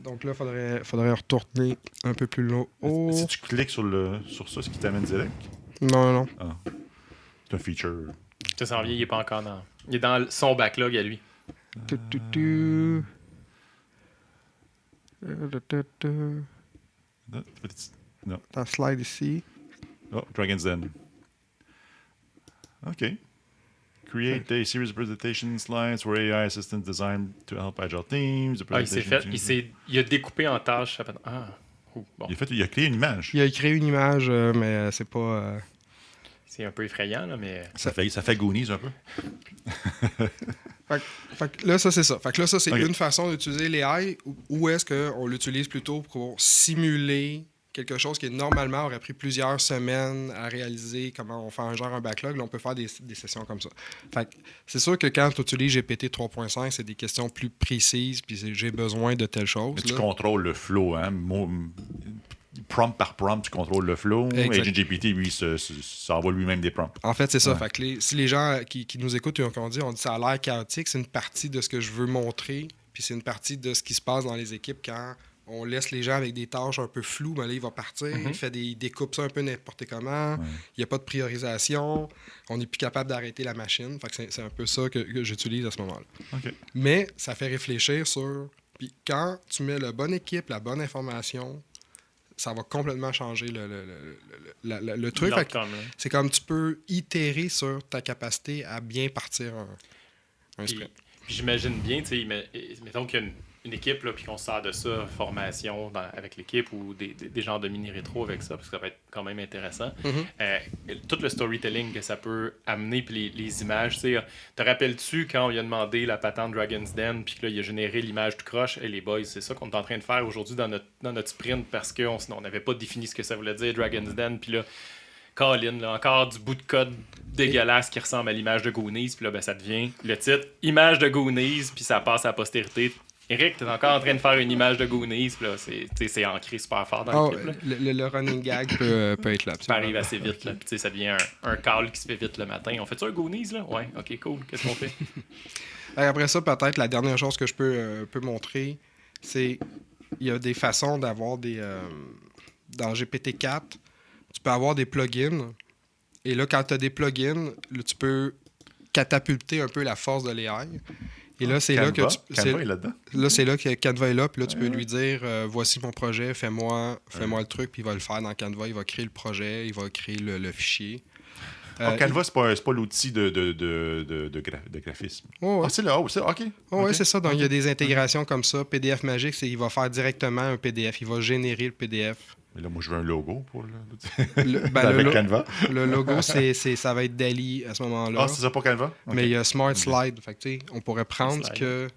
Donc là, il faudrait retourner un peu plus haut. Si tu cliques sur ça, ce qui t'amène direct? Non. Ah. C'est un feature. Ça s'en vient, il est pas encore dans. Il est dans son backlog à lui. Non. Ta slide ici. Oh, Dragon's Den. OK. Create a series of presentation slides for AI assistant designed to help agile teams. Il a découpé en tâches. Bon. Il a créé une image. Il a créé une image, mais c'est pas... C'est un peu effrayant, là, mais... Ça fait Goonies un peu. Fait que là, ça, c'est ça. Fait que là, ça, c'est Okay. une façon d'utiliser l'AI. Ou est-ce qu'on l'utilise plutôt pour simuler quelque chose qui, normalement, aurait pris plusieurs semaines à réaliser, comment on fait un backlog. Là, on peut faire des sessions comme ça. Fait que c'est sûr que quand tu utilises GPT 3.5, c'est des questions plus précises, puis j'ai besoin de telle chose. Mais tu contrôles le flow, hein? Prompt par prompt, tu contrôles le flow. Agent GPT, lui, ça envoie lui-même des prompts. En fait, c'est ça. Ouais. Fait que si les gens qui nous écoutent et on dit ça a l'air chaotique, c'est une partie de ce que je veux montrer, puis c'est une partie de ce qui se passe dans les équipes quand on laisse les gens avec des tâches un peu floues, mais là, il va partir, il découpe ça un peu n'importe comment, il n'y a pas de priorisation, on n'est plus capable d'arrêter la machine. Fait que c'est un peu ça que j'utilise à ce moment-là. Okay. Mais ça fait réfléchir sur... Puis quand tu mets la bonne équipe, la bonne information, ça va complètement changer le truc. C'est comme tu peux itérer sur ta capacité à bien partir un sprint. Puis j'imagine bien, mettons qu'il y a une équipe, là, puis qu'on sort de ça, formation avec l'équipe ou des genres de mini-rétro avec ça, parce que ça va être quand même intéressant. Tout le storytelling que ça peut amener, puis les images. Te rappelles-tu quand on lui a demandé la patente Dragon's Den, puis que là, il a généré l'image du croche? Et les boys, c'est ça qu'on est en train de faire aujourd'hui dans notre sprint, parce qu'on n'avait pas défini ce que ça voulait dire, Dragon's Den, puis là, Colin, là, encore du bout de code dégueulasse qui ressemble à l'image de Goonies, puis là, ça devient le titre « Image de Goonies », puis ça passe à la postérité. Eric, t'es encore en train de faire une image de Goonies, puis là, c'est ancré super fort dans l'équipe. Le running gag peut être là. Ça arrive assez vite, là, puis ça devient un call qui se fait vite le matin. On fait-tu un Goonies, là? Ouais, ok, cool. Qu'est-ce qu'on fait? Après ça, peut-être, la dernière chose que je peux montrer, c'est il y a des façons d'avoir dans GPT-4, tu peux avoir des plugins. Et là, quand tu as des plugins, là, tu peux catapulter un peu la force de l'AI. Et là, c'est là que Canva est là-dedans. Là, c'est là que Canva est là. Puis là, tu peux lui dire voici mon projet, fais-moi le truc. Puis il va le faire dans Canva. Il va créer le projet, il va créer le fichier. Canva, c'est pas l'outil de graphisme. C'est là. OK. Oui, c'est ça. Donc, il y a des intégrations comme ça. PDF Magique, il va faire directement un PDF. Il va générer le PDF. Mais là, moi, je veux un logo pour avec Canva. Le logo, ça va être DALL-E à ce moment-là. Ah, c'est ça pour Canva? Okay. Mais il y a Smart Slide. Fait que, on pourrait prendre ce que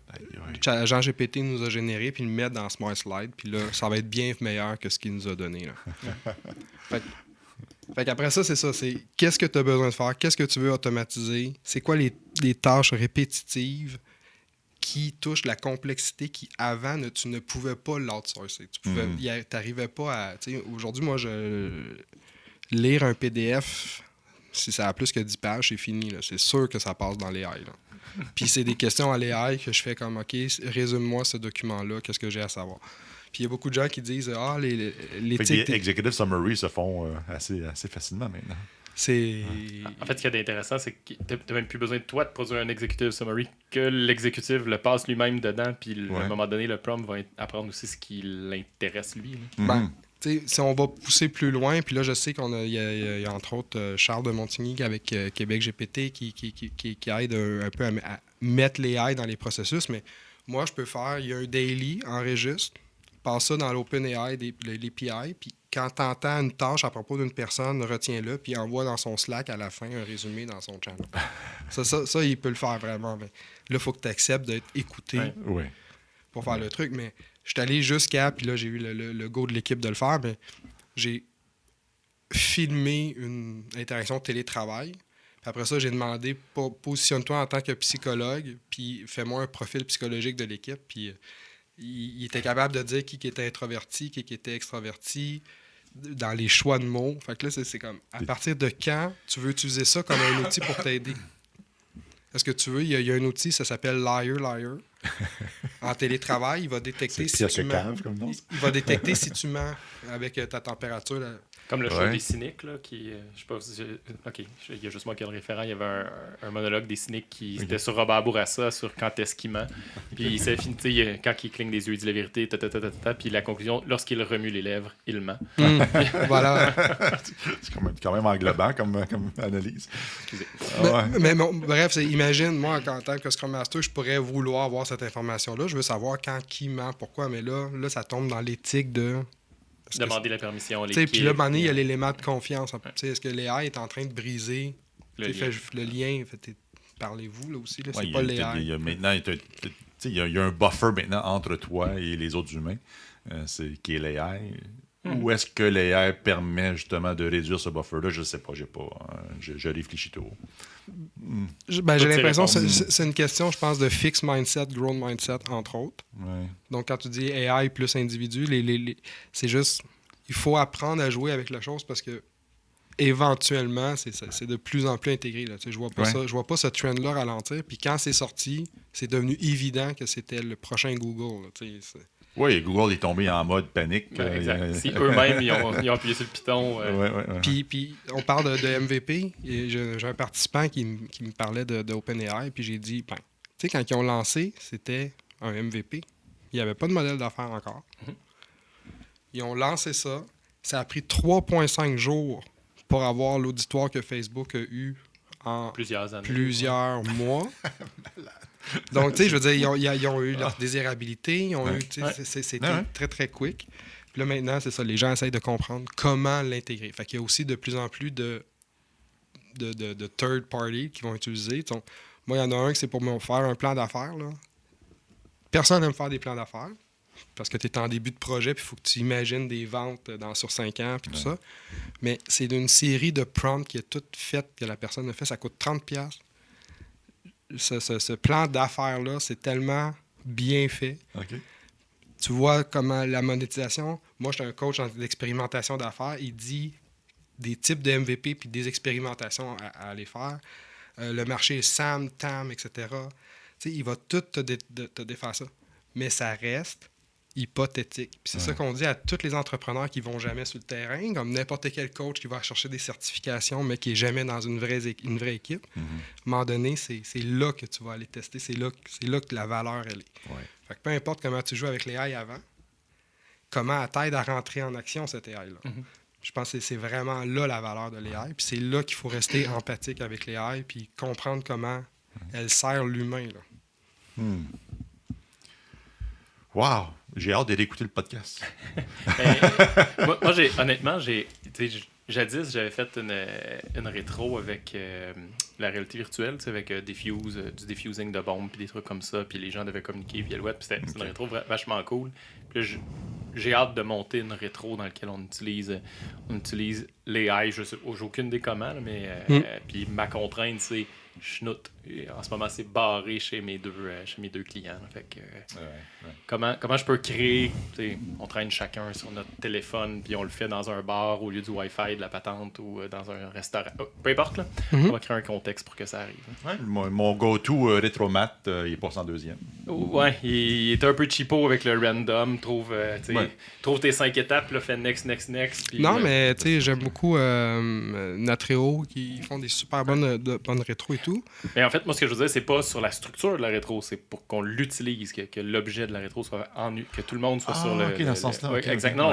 Jean GPT nous a généré puis le mettre dans Smart Slide. Puis là, ça va être bien meilleur que ce qu'il nous a donné. Là. Fait qu'après ça, c'est ça. C'est qu'est-ce que tu as besoin de faire? Qu'est-ce que tu veux automatiser? C'est quoi les tâches répétitives qui touchent la complexité qui, avant, tu ne pouvais pas l'outsourcer. Tu n'arrivais pas à... Aujourd'hui, moi, lire un PDF, si ça a plus que 10 pages, c'est fini. Là. C'est sûr que ça passe dans l'AI. Puis c'est des questions à l'AI que je fais comme, OK, résume-moi ce document-là, qu'est-ce que j'ai à savoir? Puis il y a beaucoup de gens qui disent, les executive summaries se font assez facilement maintenant. En fait, ce qui est intéressant, c'est que tu n'as même plus besoin de toi de produire un executive summary, que l'exécutif le passe lui-même dedans, puis à un moment donné, le prompt va apprendre aussi ce qui l'intéresse lui. Si on va pousser plus loin, puis là, je sais qu'il y a entre autres Charles de Montigny avec Québec GPT qui aide un peu à mettre les AI dans les processus, mais moi, je peux faire, il y a un daily enregistre, passe ça dans l'OpenAI, l'API, puis quand tu entends une tâche à propos d'une personne, retiens-le, puis envoie dans son Slack à la fin un résumé dans son channel. ça, il peut le faire vraiment. Mais là, il faut que tu acceptes d'être écouté pour faire le truc. Mais je suis allé jusqu'à, puis là, j'ai eu le go de l'équipe de le faire, mais j'ai filmé une interaction de télétravail. Puis après ça, j'ai demandé, positionne-toi en tant que psychologue, puis fais-moi un profil psychologique de l'équipe, puis... Il était capable de dire qui était introverti, qui était extraverti, dans les choix de mots. Fait que là, c'est comme, à partir de quand tu veux utiliser ça comme un outil pour t'aider? Est-ce que tu veux, il y a un outil, ça s'appelle Liar. En télétravail, il va détecter si tu mens. Il va détecter si tu mens avec ta température. Là. Comme le show des cyniques, là, qui... je sais pas si... OK, il y a juste moi qui ai le référent. Il y avait un monologue des cyniques qui... C'était sur Robert Bourassa, sur quand est-ce qu'il ment. Puis il s'est fini, quand il cligne des yeux, il dit la vérité, puis la conclusion, lorsqu'il remue les lèvres, il ment. Voilà. C'est quand même englobant comme analyse. Excusez. Mais bref, imagine, moi, en tant que Scrum Master, je pourrais vouloir avoir cette information-là. Je veux savoir quand, qui ment, pourquoi. Mais là, ça tombe dans l'éthique de... Demander la permission à l'équipe. Puis là, il y a l'élément de confiance. Est-ce que l'AI est en train de briser le lien? Parlez-vous là aussi. Là, c'est pas l'AI. Maintenant, il y a un buffer maintenant entre toi et les autres humains, qui est l'AI. Ou est-ce que l'AI permet justement de réduire ce buffer-là? Je ne sais pas. Je réfléchis tout. J'ai l'impression que c'est une question, je pense, de fixed mindset, growth mindset, entre autres. Ouais. Donc, quand tu dis AI plus individu, c'est juste, il faut apprendre à jouer avec la chose parce que éventuellement, c'est de plus en plus intégré. Là. Je vois pas ce trend-là ralentir. Puis quand c'est sorti, c'est devenu évident que c'était le prochain Google. Là, oui, Google est tombé en mode panique. Exact. Si eux-mêmes, ils ont appuyé sur le piton. Puis, on parle de MVP. J'ai un participant qui me parlait de OpenAI, puis j'ai dit, tu sais, quand ils ont lancé, c'était un MVP. Il n'y avait pas de modèle d'affaires encore. Ils ont lancé ça. Ça a pris 3,5 jours pour avoir l'auditoire que Facebook a eu en plusieurs années, mois. Donc, tu sais, je veux dire, ils ont eu leur désirabilité, c'était très, très quick. Puis là, maintenant, c'est ça, les gens essayent de comprendre comment l'intégrer. Fait qu'il y a aussi de plus en plus de third party qui vont utiliser. Donc, moi, il y en a un qui c'est pour me faire un plan d'affaires. Là. Personne n'aime faire des plans d'affaires parce que tu es en début de projet puis il faut que tu imagines des ventes sur 5 ans puis tout ça. Mais c'est d'une série de prompts qui est toute faite, que la personne a fait. Ça coûte 30$. Ce plan d'affaires-là, c'est tellement bien fait. Okay. Tu vois comment la monétisation... Moi, je suis un coach en expérimentation d'affaires. Il dit des types de MVP puis des expérimentations à aller faire. Le marché SAM, TAM, etc. T'sais, il va tout te défaire ça. Mais ça reste hypothétique. Puis c'est ça qu'on dit à tous les entrepreneurs qui vont jamais sur le terrain, comme n'importe quel coach qui va chercher des certifications, mais qui n'est jamais dans une vraie équipe. À un moment donné, c'est là que tu vas aller tester. C'est là que la valeur, elle est. Ouais. Fait que peu importe comment tu joues avec les AI avant, comment elle t'aide à rentrer en action, cette AI-là. Je pense que c'est vraiment là la valeur de l'AI. Puis c'est là qu'il faut rester empathique avec l'AI puis comprendre comment elle sert l'humain. Là. Wow! J'ai hâte d'aller écouter le podcast. moi, honnêtement, jadis, j'avais fait une rétro avec la réalité virtuelle, avec du diffusing de bombes, puis des trucs comme ça, puis les gens devaient communiquer via le web. C'était une rétro vachement cool. Puis là, j'ai hâte de monter une rétro dans laquelle on utilise l'AI. J'ai aucune idée comment, mais puis ma contrainte, c'est schnout. En ce moment, c'est barré chez mes deux clients. Là. Fait que, comment je peux créer... On traîne chacun sur notre téléphone, puis on le fait dans un bar au lieu du Wi-Fi, de la patente, ou dans un restaurant. Peu importe, là. On va créer un contexte pour que ça arrive. Ouais, mon go-to Retromat, il est passé en deuxième. Ouais, il est un peu cheapo avec le random. Trouve tes 5 étapes, là, fais next. Puis, non, mais tu sais, j'aime beaucoup Natréo qui font des super bonnes rétros et tout. Mais en fait, moi, ce que je veux dire, c'est pas sur la structure de la rétro, c'est pour qu'on l'utilise, que l'objet de la rétro soit que tout le monde soit sur le... OK, dans ce sens-là. Ouais, exactement.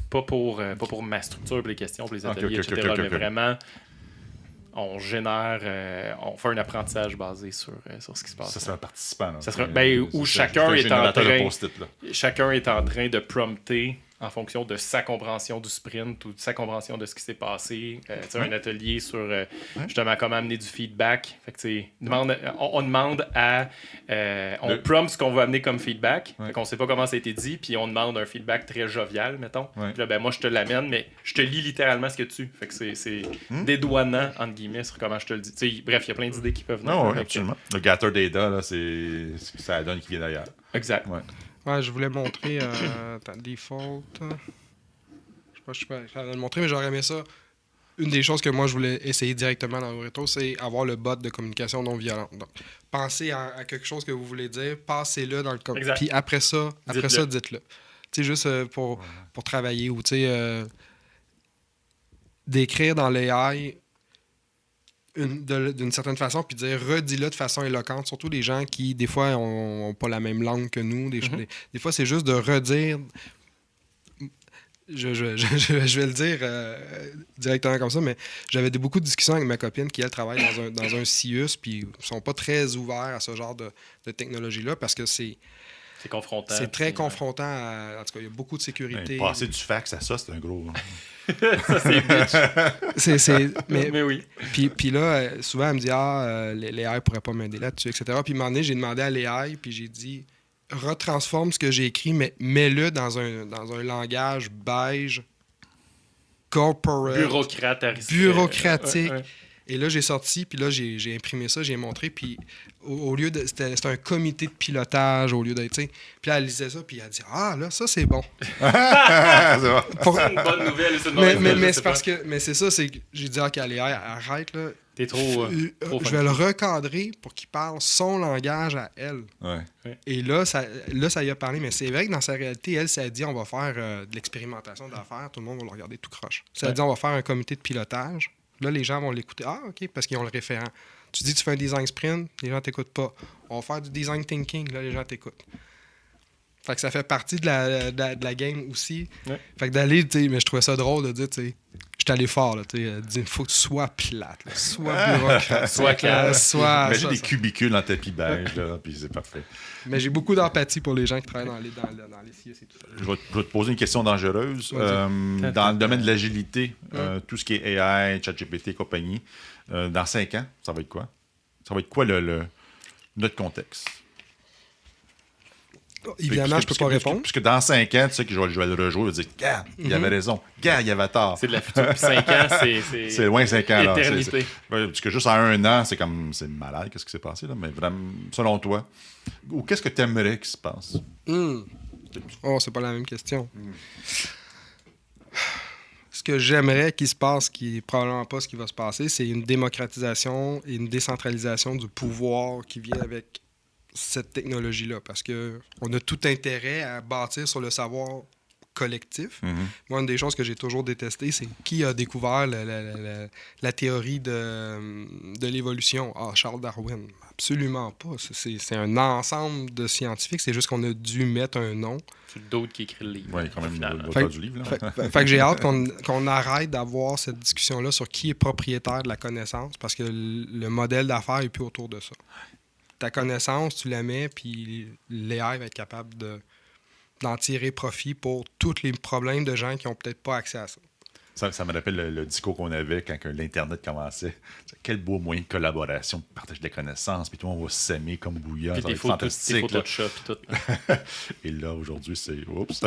Pas pour ma structure, pour les questions, pour les ateliers, etc. Mais vraiment, on génère... on fait un apprentissage basé sur ce qui se passe. Ça serait un participant. Là. Ça serait, où chacun est en train de prompter en fonction de sa compréhension du sprint ou de sa compréhension de ce qui s'est passé. Un atelier sur justement comment amener du feedback. Fait que, on demande à... on prompt ce qu'on veut amener comme feedback. Fait qu'on sait pas comment ça a été dit, puis on demande un feedback très jovial, mettons. Puis là, moi, je te l'amène, mais je te lis littéralement ce que tu... Fait que c'est dédouanant, entre guillemets, sur comment je te le dis. Bref, il y a plein d'idées qui peuvent venir. Non, absolument. Le Gather Data, là, c'est ça donne qui vient d'ailleurs. Exact. Ouais, je voulais montrer default. Je sais pas si je peux le montrer, mais j'aurais aimé ça. Une des choses que moi, je voulais essayer directement dans Loreto, c'est avoir le bot de communication non violente. Donc, pensez à quelque chose que vous voulez dire, passez-le dans le puis après ça, dites-le. Tu sais, juste pour travailler ou, tu sais, d'écrire dans l'AI d'une certaine façon, puis dire redis-le de façon éloquente, surtout les gens qui, des fois, n'ont pas la même langue que nous. Des fois, c'est juste de redire. Je vais le dire directement comme ça, mais j'avais beaucoup de discussions avec ma copine qui, elle, travaille dans un CIUS, puis ils ne sont pas très ouverts à ce genre de technologie-là parce que c'est confrontant. C'est très confrontant. En tout cas, il y a beaucoup de sécurité. Passer du fax à ça, c'est un gros... Ça, c'est bitch. Mais oui. Puis là, souvent, elle me dit les AI ne pourraient pas m'aider là-dessus, etc. Puis à un moment donné, j'ai demandé à l'AI, puis j'ai dit retransforme ce que j'ai écrit, mais mets-le dans un langage beige, corporate, bureaucratique. Ouais. Et là, j'ai sorti, puis là, j'ai imprimé ça, j'ai montré, puis au lieu de... C'était un comité de pilotage, au lieu d'être... Puis là, elle lisait ça, puis elle dit « Ah, là, ça, c'est bon. » C'est bon. C'est une bonne nouvelle, c'est une mauvaise nouvelle. Mais c'est parce que... Mais c'est ça, c'est que j'ai dit « OK, allez, arrête, là. » T'es trop je vais le recadrer pour qu'il parle son langage à elle. Ouais. Et là, ça y a parlé, mais c'est vrai que dans sa réalité, elle, ça a dit « On va faire de l'expérimentation d'affaires. » Tout le monde va le regarder tout croche. Ça a dit « On va faire un comité de pilotage. » Là, les gens vont l'écouter. Ah, OK, parce qu'ils ont le référent. Tu dis, tu fais un design sprint, les gens t'écoutent pas. On va faire du design thinking, là, les gens t'écoutent. Fait que ça fait partie de la game aussi. Ouais. Fait que d'aller, tu sais, mais je trouvais ça drôle de dire, tu sais, je suis allé fort, là, tu sais, il faut que tu sois plate, là, sois bureaucrate, sois clair. Imagine des cubicules en tapis beige, là, puis c'est parfait. Mais j'ai beaucoup d'empathie pour les gens qui travaillent dans les CIS et tout ça. Je vais te poser une question dangereuse. Dans le domaine de l'agilité, tout ce qui est AI, ChatGPT et compagnie, dans 5 ans, ça va être quoi? Ça va être quoi notre contexte? Évidemment, je peux pas répondre. Puisque dans 5 ans, tu sais que je vais le rejouer et dire « Gars, il avait raison. Gars, il avait tort. » C'est de la future. Puis 5 ans, c'est loin 5 ans. L'éternité. Parce que juste en 1 an, c'est malade, qu'est-ce qui s'est passé, là. Mais vraiment, selon toi, ou qu'est-ce que tu aimerais qu'il se passe? Oh, c'est pas la même question. Ce que j'aimerais qu'il se passe, qui n'est probablement pas ce qui va se passer, c'est une démocratisation et une décentralisation du pouvoir qui vient avec cette technologie-là, parce qu'on a tout intérêt à bâtir sur le savoir collectif. Moi, une des choses que j'ai toujours détestées, c'est qui a découvert la théorie de l'évolution. Ah, Charles Darwin. Absolument pas. C'est un ensemble de scientifiques, c'est juste qu'on a dû mettre un nom. C'est d'autres qui écrivent le livre. Oui, quand même l'auteur du livre. Fait que j'ai hâte qu'on arrête d'avoir cette discussion-là sur qui est propriétaire de la connaissance, parce que le modèle d'affaires est plus autour de ça. Ta connaissance, tu la mets, puis l'AI va être capable d'en tirer profit pour tous les problèmes de gens qui n'ont peut-être pas accès à ça. Ça me rappelle le discours qu'on avait quand l'Internet commençait. Quel beau moyen de collaboration, de partage de connaissances, puis tout le monde va s'aimer comme bouillon. Ça va être fantastique. Des photos de chat, puis tout. Et là, aujourd'hui, c'est... Oups!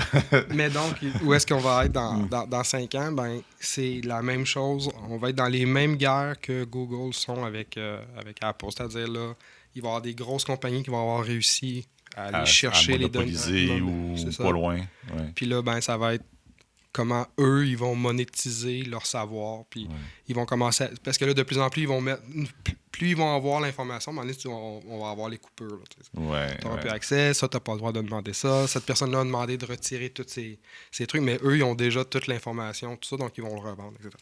Mais donc, où est-ce qu'on va être dans 5 ans? Ben, c'est la même chose. On va être dans les mêmes guerres que Google sont avec Apple. C'est-à-dire, là, il va y avoir des grosses compagnies qui vont avoir réussi à aller chercher les données. Ou pas loin. Ouais. Puis là, ben, ça va être comment eux, ils vont monétiser leur savoir. Puis ils vont commencer à... Parce que là, de plus en plus, ils vont mettre... Plus ils vont avoir l'information, à un moment donné, on va avoir les coupures. Tu n'auras plus accès, ça, tu n'as pas le droit de demander ça. Cette personne-là a demandé de retirer tous ces trucs, mais eux, ils ont déjà toute l'information, tout ça, donc ils vont le revendre, etc.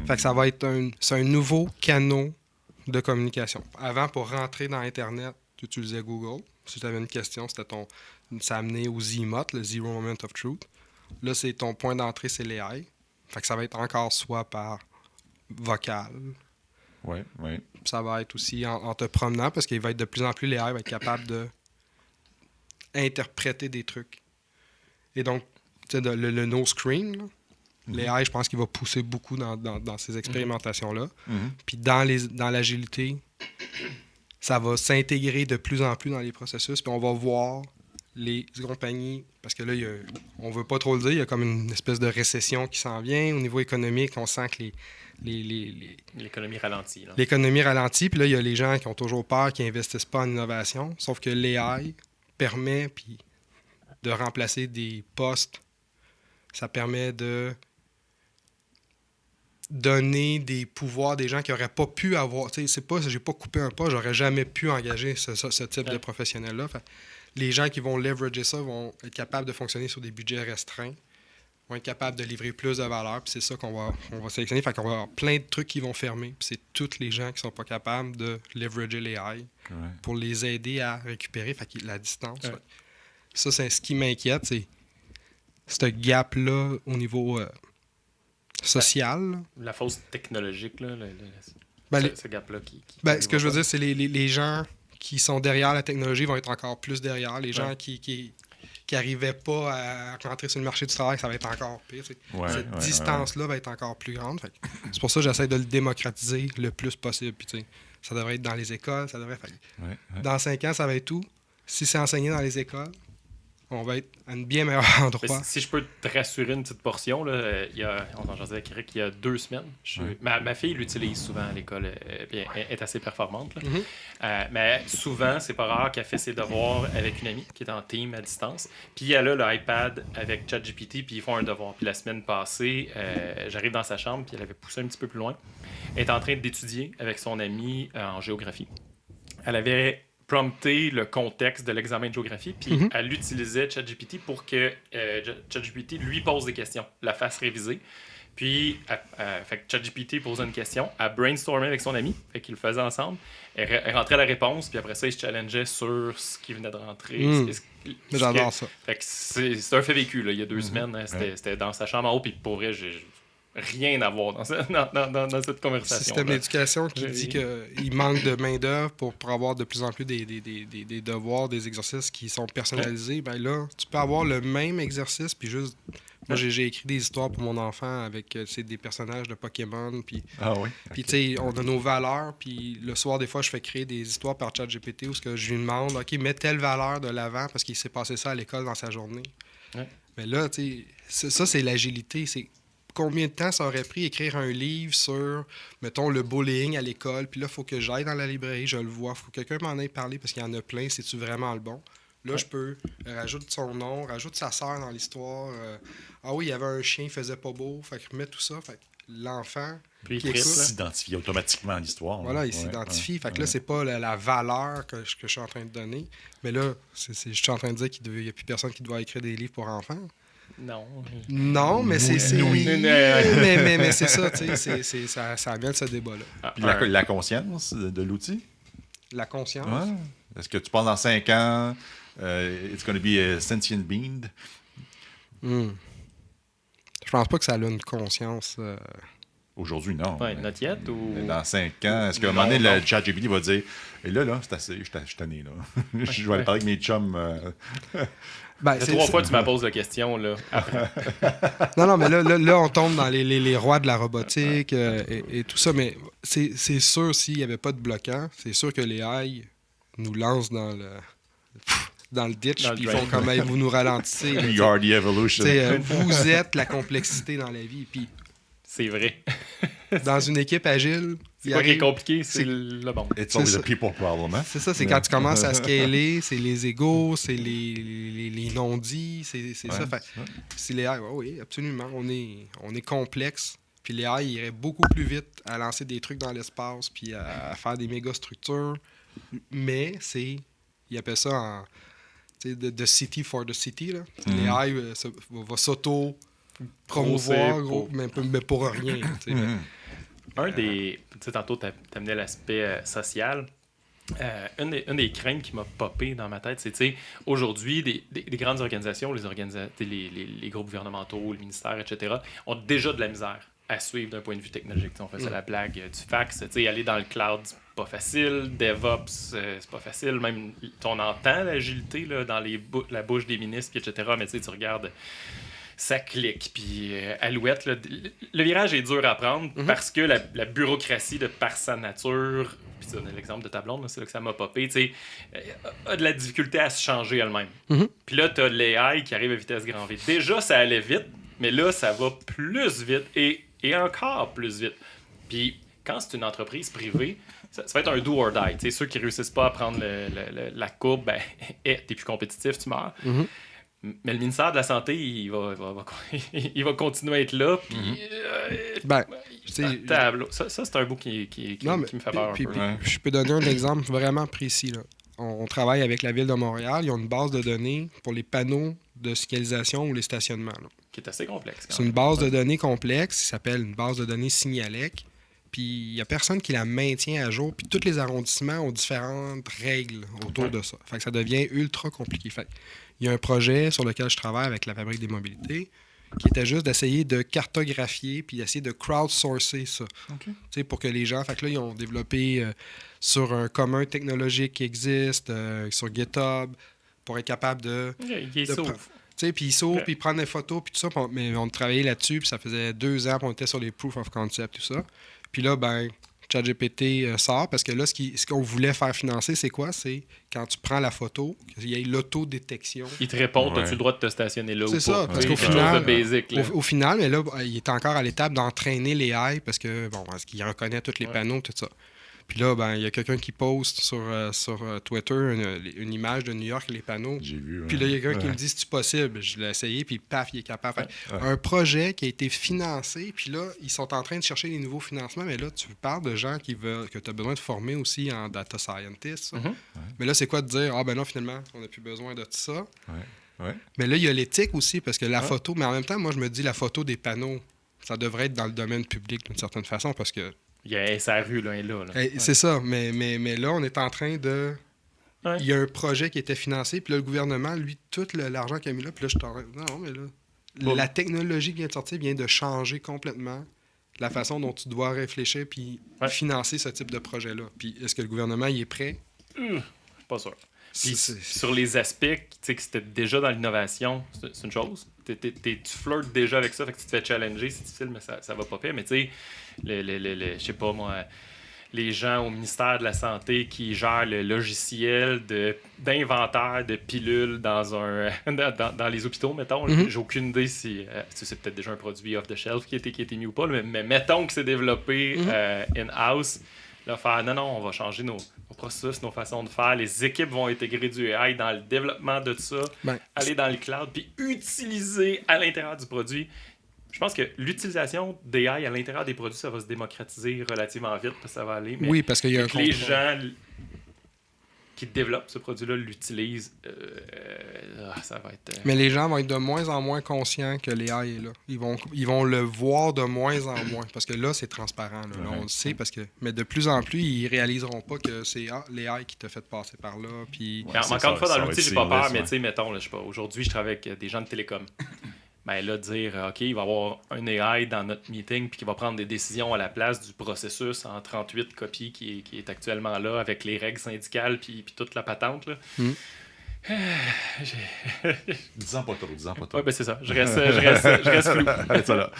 Fait que ça va être un nouveau canal de communication. Avant, pour rentrer dans Internet, tu utilisais Google. Si tu avais une question, ça amenait au ZMOT, le Zero Moment of Truth. Là, c'est ton point d'entrée, c'est l'AI. Fait que ça va être encore soit par vocal. Oui. Ça va être aussi en te promenant, parce qu'il va être de plus en plus, l'AI va être capable de interpréter des trucs. Et donc, le no screen. Là. L'AI, je pense qu'il va pousser beaucoup dans ces expérimentations-là. Puis dans l'agilité, ça va s'intégrer de plus en plus dans les processus. Puis on va voir les compagnies, parce que là, on ne veut pas trop le dire, il y a comme une espèce de récession qui s'en vient. Au niveau économique, on sent que l'économie ralentit. Là. L'économie ralentit, puis là, il y a les gens qui ont toujours peur, qui n'investissent pas en innovation. Sauf que l'AI permet de remplacer des postes. Ça permet de donner des pouvoirs à des gens qui n'auraient pas pu avoir. Tu sais, c'est pas, j'ai pas coupé un pas, j'aurais jamais pu engager ce type de professionnel-là. Fait, les gens qui vont leverager ça vont être capables de fonctionner sur des budgets restreints, vont être capables de livrer plus de valeur, puis c'est ça qu'on va sélectionner. Fait qu'on va avoir plein de trucs qui vont fermer, puis c'est tous les gens qui sont pas capables de leverager l'AI pour les aider à récupérer la distance. Ouais. Ça, c'est ce qui m'inquiète, c'est ce gap-là au niveau social. La fausse technologique, là, ce gap-là qui ce que je veux dire, c'est les gens qui sont derrière la technologie vont être encore plus derrière. Les gens qui n'arrivaient pas à rentrer sur le marché du travail, ça va être encore pire. Cette distance-là va être encore plus grande. C'est pour ça que j'essaie de le démocratiser le plus possible. Puis, ça devrait être dans les écoles. Dans 5 ans, ça va être où? Si c'est enseigné dans les écoles, on va être à un bien meilleur endroit. Si je peux te rassurer une petite portion, là, on en jasait avec Eric il y a 2 semaines. Ma fille l'utilise souvent à l'école. Elle est assez performante. Là. Mais souvent, c'est pas rare qu'elle fait ses devoirs avec une amie qui est en team à distance. Puis elle a l'iPad avec ChatGPT, puis ils font un devoir. Puis la semaine passée, j'arrive dans sa chambre, puis elle avait poussé un petit peu plus loin. Elle est en train d'étudier avec son ami en géographie. Elle avait prompter le contexte de l'examen de géographie, puis elle utilisait ChatGPT pour que ChatGPT lui pose des questions, la fasse réviser. Puis, fait que ChatGPT posait une question, elle brainstormait avec son ami, fait qu'ils le faisaient ensemble, elle rentrait la réponse, puis après ça, ils se challengeaient sur ce qui venait de rentrer. J'adore ça. Fait que c'est un fait vécu, là, il y a 2 semaines, hein, c'était dans sa chambre en haut, puis pour vrai, j'ai rien à voir dans cette conversation. Système d'éducation qui dit qu'il manque de main-d'œuvre pour avoir de plus en plus des devoirs, des exercices qui sont personnalisés. Ben là, tu peux avoir le même exercice, puis juste. Moi, j'ai écrit des histoires pour mon enfant avec des personnages de Pokémon. Puis, puis tu sais, on a nos valeurs. Puis le soir, des fois, je fais créer des histoires par ChatGPT où je lui demande, OK, mets telle valeur de l'avant parce qu'il s'est passé ça à l'école dans sa journée. Mais là, tu sais, ça, c'est l'agilité. C'est combien de temps ça aurait pris écrire un livre sur, mettons, le bullying à l'école, puis là, il faut que j'aille dans la librairie, je le vois, il faut que quelqu'un m'en ait parlé parce qu'il y en a plein, c'est-tu vraiment le bon? Là, je peux rajouter son nom, rajoute sa sœur dans l'histoire. Ah oui, il y avait un chien, il faisait pas beau, fait que remets tout ça, fait que l'enfant... Puis il s'identifie automatiquement à l'histoire. Voilà, il s'identifie. Fait que là, c'est pas la valeur que je suis en train de donner, mais là, je suis en train de dire qu'il n'y a plus personne qui doit écrire des livres pour enfants. Non, mais c'est oui. mais c'est ça, tu sais, ça amène ce débat-là. Puis la conscience de l'outil? La conscience? Ouais. Est-ce que tu penses dans 5 ans, it's going to be a sentient being? Je pense pas que ça a une conscience. Aujourd'hui, non. Ouais, not yet, ou... Dans 5 ans, est-ce qu'à un moment donné, le ChatGPT va dire et là, c'est assez, je suis tanné, là. Je vais aller parler avec mes chums. C'est 3 fois que tu me poses la question, là. non, mais là, on tombe dans les rois de la robotique et tout ça, mais c'est sûr, s'il n'y avait pas de bloquant, c'est sûr que les AI nous lancent dans le ditch, puis ils font comme vous nous ralentissez. You are the evolution. Vous êtes la complexité dans la vie, puis... C'est vrai. Dans une équipe agile... C'est pas qui est compliqué, c'est le bon. It's always a people problem, hein? C'est ça, c'est quand tu commences à scaler, c'est les égos, c'est les non-dits, c'est ça. Fait, c'est les AI, oui, absolument. On est complexe. Puis les AI iraient beaucoup plus vite à lancer des trucs dans l'espace puis à faire des méga structures. Mais ils appellent ça the city for the city. Là. Les AI va s'auto-promouvoir, mais pour rien. Un des... Tu sais, tantôt, tu amenais l'aspect social. Une des craintes qui m'a popé dans ma tête, c'est, tu sais, aujourd'hui, des grandes organisations, les groupes gouvernementaux, les ministères, etc., ont déjà de la misère à suivre d'un point de vue technologique. T'sais, on faisait la blague du fax. Tu sais, aller dans le cloud, c'est pas facile. DevOps, c'est pas facile. Même, on entend l'agilité là, dans la bouche des ministres, etc., mais tu sais, tu regardes... ça clique. Puis Alouette, là, le virage est dur à prendre parce que la bureaucratie, par sa nature, puis tu donnes l'exemple de ta blonde, là, c'est là que ça m'a popé, a de la difficulté à se changer elle-même. Puis là, tu as l'AI qui arrive à vitesse grand V. Déjà, ça allait vite, mais là, ça va plus vite et encore plus vite. Puis quand c'est une entreprise privée, ça va être un do or die. T'sais, ceux qui réussissent pas à prendre la courbe, ben, t'es plus compétitif, tu meurs. Mais le ministère de la Santé, il va continuer à être là. Puis, ça, c'est un bout qui me fait peur. Je peux donner un exemple vraiment précis. Là. On travaille avec la Ville de Montréal. Ils ont une base de données pour les panneaux de signalisation ou les stationnements. Là. Qui est assez complexe. C'est une base de données complexe. Ça s'appelle une base de données Signalec. Puis il n'y a personne qui la maintient à jour. Puis tous les arrondissements ont différentes règles autour de ça. Fait que ça devient ultra compliqué. Fait il y a un projet sur lequel je travaille avec la Fabrique des mobilités qui était juste d'essayer de cartographier puis d'essayer de crowdsourcer ça. Pour que les gens... Fait que là, ils ont développé sur un commun technologique qui existe, sur GitHub, pour être capable de... Puis ils s'ouvrent, puis ils prennent des photos, puis tout ça. Mais on travaillait là-dessus, puis ça faisait 2 ans qu'on était sur les proof of concept, tout ça. Puis là, ChatGPT sort, parce que là, ce qu'on voulait faire financer, c'est quoi? C'est quand tu prends la photo, qu'il y ait l'autodétection. Il te répond, as-tu le droit de te stationner là ou pas? C'est ça, parce qu'au final, au final, mais là, il est encore à l'étape d'entraîner les AI, parce qu'il reconnaît tous les panneaux, tout ça. Puis là, il y a quelqu'un qui poste sur Twitter une image de New York et les panneaux. J'ai vu. Puis là, il y a quelqu'un qui me dit, c'est possible. Je l'ai essayé, puis paf, il est capable. Un projet qui a été financé, puis là, ils sont en train de chercher des nouveaux financements, mais là, tu parles de gens que tu as besoin de former aussi en data scientist. Mais là, c'est quoi de dire, non, finalement, on n'a plus besoin de tout ça. Mais là, il y a l'éthique aussi, parce que la photo, mais en même temps, moi, je me dis, la photo des panneaux, ça devrait être dans le domaine public d'une certaine façon, parce que il y a SRU là et là. C'est ça, mais là, on est en train de... Il y a un projet qui était financé, puis là, le gouvernement, lui, tout l'argent qu'il a mis là, puis là, je t'en... Non, mais là, la technologie qui vient de sortir vient de changer complètement la façon dont tu dois réfléchir puis financer ce type de projet-là. Puis est-ce que le gouvernement y est prêt? Pas sûr. Puis sur les aspects, tu sais que c'était déjà dans l'innovation, c'est une chose. Tu flirtes déjà avec ça, fait que tu te fais challenger, c'est difficile, mais ça va pas pire. Mais tu sais, je sais pas moi, les gens au ministère de la Santé qui gèrent le logiciel d'inventaire de pilules dans les hôpitaux, mettons. J'ai aucune idée si c'est peut-être déjà un produit off-the-shelf qui a été mis ou pas, mais mettons que c'est développé in-house. Là, faire non, on va changer nos processus, nos façons de faire. Les équipes vont intégrer du AI dans le développement de tout ça, aller dans le cloud, puis utiliser à l'intérieur du produit. Je pense que l'utilisation d'AI à l'intérieur des produits, ça va se démocratiser relativement vite, parce que ça va aller. Mais parce qu'il y a un les gens qui développent ce produit-là l'utilisent, ça va être... Mais les gens vont être de moins en moins conscients que l'AI est là. Ils vont le voir de moins en moins, parce que là, c'est transparent. Là, on le sait, mais de plus en plus, ils réaliseront pas que c'est l'AI qui t'a fait passer par là. Puis... encore une fois, dans l'outil, j'ai pas peur, mais tu sais, mettons, je sais pas, aujourd'hui, je travaille avec des gens de télécom. Ben là, dire, OK, il va y avoir un AI dans notre meeting puis qui va prendre des décisions à la place du processus en 38 copies qui est actuellement là avec les règles syndicales puis toute la patente. Là. Disons pas trop. Oui, ben c'est ça. Je reste flou. Arrête ça là.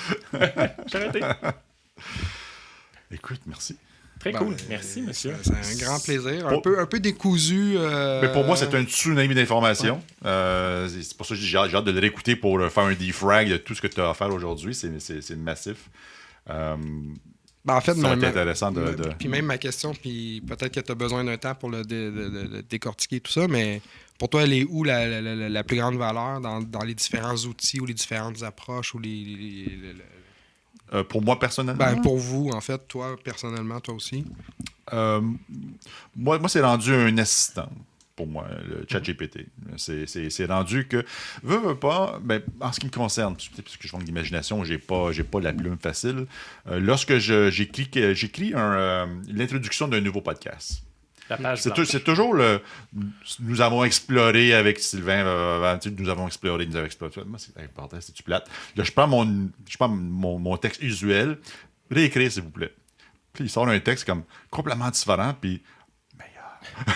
J'ai arrêté. Écoute, merci. Très cool. Merci, monsieur. C'est un grand plaisir. Un peu décousu. Mais pour moi, c'est un tsunami d'informations. C'est pour ça que j'ai hâte de le réécouter pour faire un defrag de tout ce que tu as à faire aujourd'hui. C'est massif. En fait, ça va être intéressant de... Puis même ma question, puis peut-être que tu as besoin d'un temps pour le décortiquer tout ça, mais pour toi, elle est où la plus grande valeur dans les différents outils ou les différentes approches ou pour moi, personnellement? Pour vous, en fait, toi, personnellement, toi aussi? Moi, c'est rendu un assistant, pour moi, le ChatGPT. C'est rendu que, veux pas, en ce qui me concerne, parce que je manque d'imagination, j'ai pas la plume facile. Lorsque j'écris l'introduction d'un nouveau podcast, c'est toujours nous avons exploré avec Sylvain, nous avons exploré. Moi, c'est important, c'est-tu plate. Là, je prends mon texte usuel, réécrire, s'il vous plaît. Puis il sort un texte comme complètement différent, puis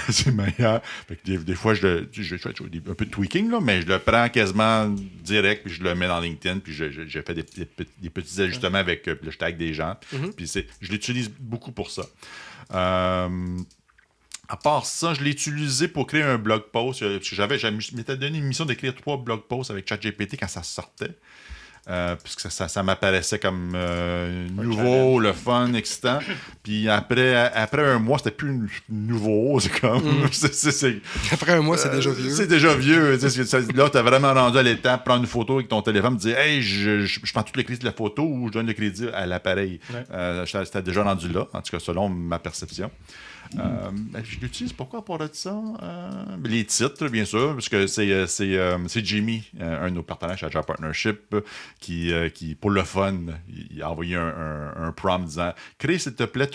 C'est meilleur. Fait que des fois, je fais un peu de tweaking, là, mais je le prends quasiment direct, puis je le mets dans LinkedIn, puis j'ai fait des petits ajustements avec le tag des gens. Puis je l'utilise beaucoup pour ça. À part ça, je l'ai utilisé pour créer un blog post. Je m'étais donné une mission d'écrire 3 blog posts avec ChatGPT quand ça sortait. Puisque ça m'apparaissait comme nouveau, le fun, excitant. Puis après un mois, c'était plus nouveau. C'est comme. Après un mois, c'est déjà vieux. C'est déjà vieux. Là, tu as vraiment rendu à l'étape, prendre une photo avec ton téléphone, te dire hey, je prends tout le crédit de la photo ou je donne le crédit à l'appareil. J'étais déjà rendu là, en tout cas, selon ma perception. Je l'utilise pourquoi pour ça? Les titres, bien sûr, parce que c'est Jimmy, un de nos partenaires chez Agile Partnership, qui pour le fun, il a envoyé un prompt disant crée s'il te plaît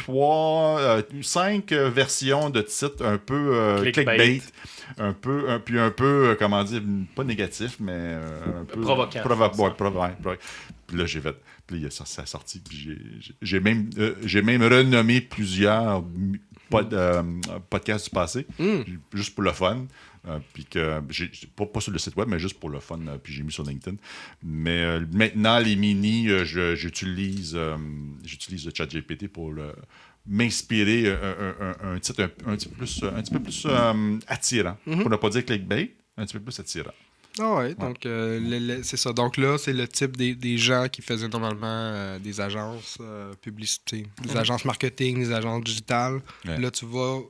5 versions de titres un peu clickbait, puis un peu, comment dire, pas négatif, mais un peu provoquant. Puis là, j'ai fait. Puis là, ça a sorti. Puis j'ai même renommé plusieurs podcasts du passé, juste pour le fun. Puis que pas sur le site web, mais juste pour le fun. Puis j'ai mis sur LinkedIn. Mais maintenant, les mini, j'utilise ChatGPT pour m'inspirer un titre un petit peu plus attirant. Pour ne pas dire clickbait, un petit peu plus attirant. Ah ouais, donc c'est ça. Donc là, c'est le type des gens qui faisaient normalement des agences publicité, des agences marketing, des agences digitales. Ouais. Là, tu vas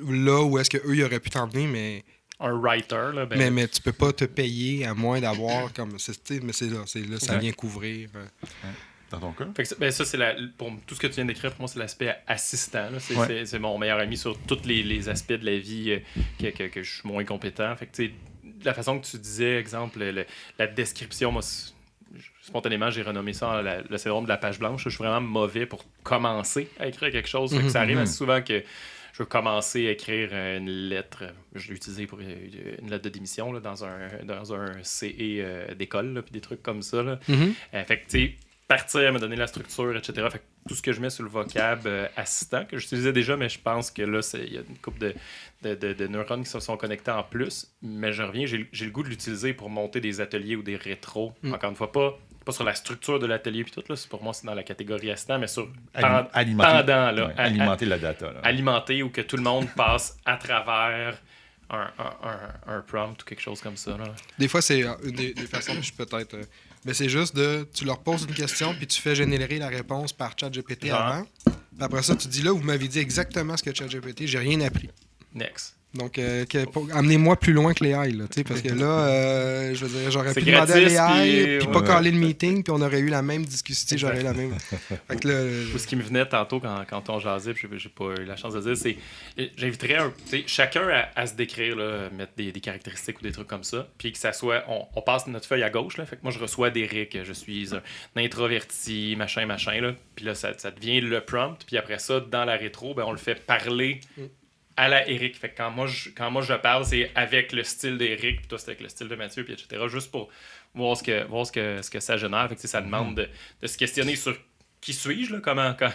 là où est-ce qu'eux, ils auraient pu t'emmener, mais... Un writer, là. Mais tu peux pas te payer à moins d'avoir comme... mais c'est là, ça vient couvrir... Dans ton cas? Fait que ça, pour tout ce que tu viens d'écrire, pour moi, c'est l'aspect assistant. C'est mon meilleur ami sur tous les aspects de la vie que je suis moins compétent. Fait que, tu sais, la façon que tu disais, exemple, la description, moi, spontanément, j'ai renommé ça le syndrome de la page blanche. Je suis vraiment mauvais pour commencer à écrire quelque chose. Fait que ça arrive assez souvent que je veux commencer à écrire une lettre. Je l'ai utilisé pour une lettre de démission là, dans un CE d'école, puis des trucs comme ça. Là. Fait que, tu sais, partir, me donner la structure, etc. Fait que tout ce que je mets sur le vocable assistant, que j'utilisais déjà, mais je pense que là, il y a une couple de neurones qui se sont connectés en plus. Mais je reviens, j'ai le goût de l'utiliser pour monter des ateliers ou des rétros. Encore une fois, pas sur la structure de l'atelier puis tout, là. Pour moi, c'est dans la catégorie assistant, mais sur alimenter la data. Là. Alimenter ou que tout le monde passe à travers un prompt ou quelque chose comme ça. Là. Des fois, c'est une des façons que je peut-être... Mais c'est juste tu leur poses une question puis tu fais générer la réponse par ChatGPT avant. Puis après ça, tu dis là, vous m'avez dit exactement ce que ChatGPT, j'ai rien appris. Next. Donc, amenez-moi plus loin que les AI, là, parce que là, je veux dire, j'aurais pu demander à les AI, puis pas caller le meeting, puis on aurait eu la même discussion, j'aurais eu la même... Fait que là, ce qui me venait tantôt quand on jasait, puis j'ai pas eu la chance de dire, c'est j'inviterais chacun à se décrire, là, mettre des caractéristiques ou des trucs comme ça, puis que ça soit, on passe notre feuille à gauche, là, fait que moi je reçois d'Éric, je suis un introverti, machin, là, puis là ça devient le prompt, puis après ça, dans la rétro, on le fait parler à la Eric. Fait que quand moi je parle, c'est avec le style d'Éric, puis toi c'est avec le style de Mathieu, puis etc. Juste pour voir ce que ça génère. Fait que ça demande de se questionner sur qui suis-je, là,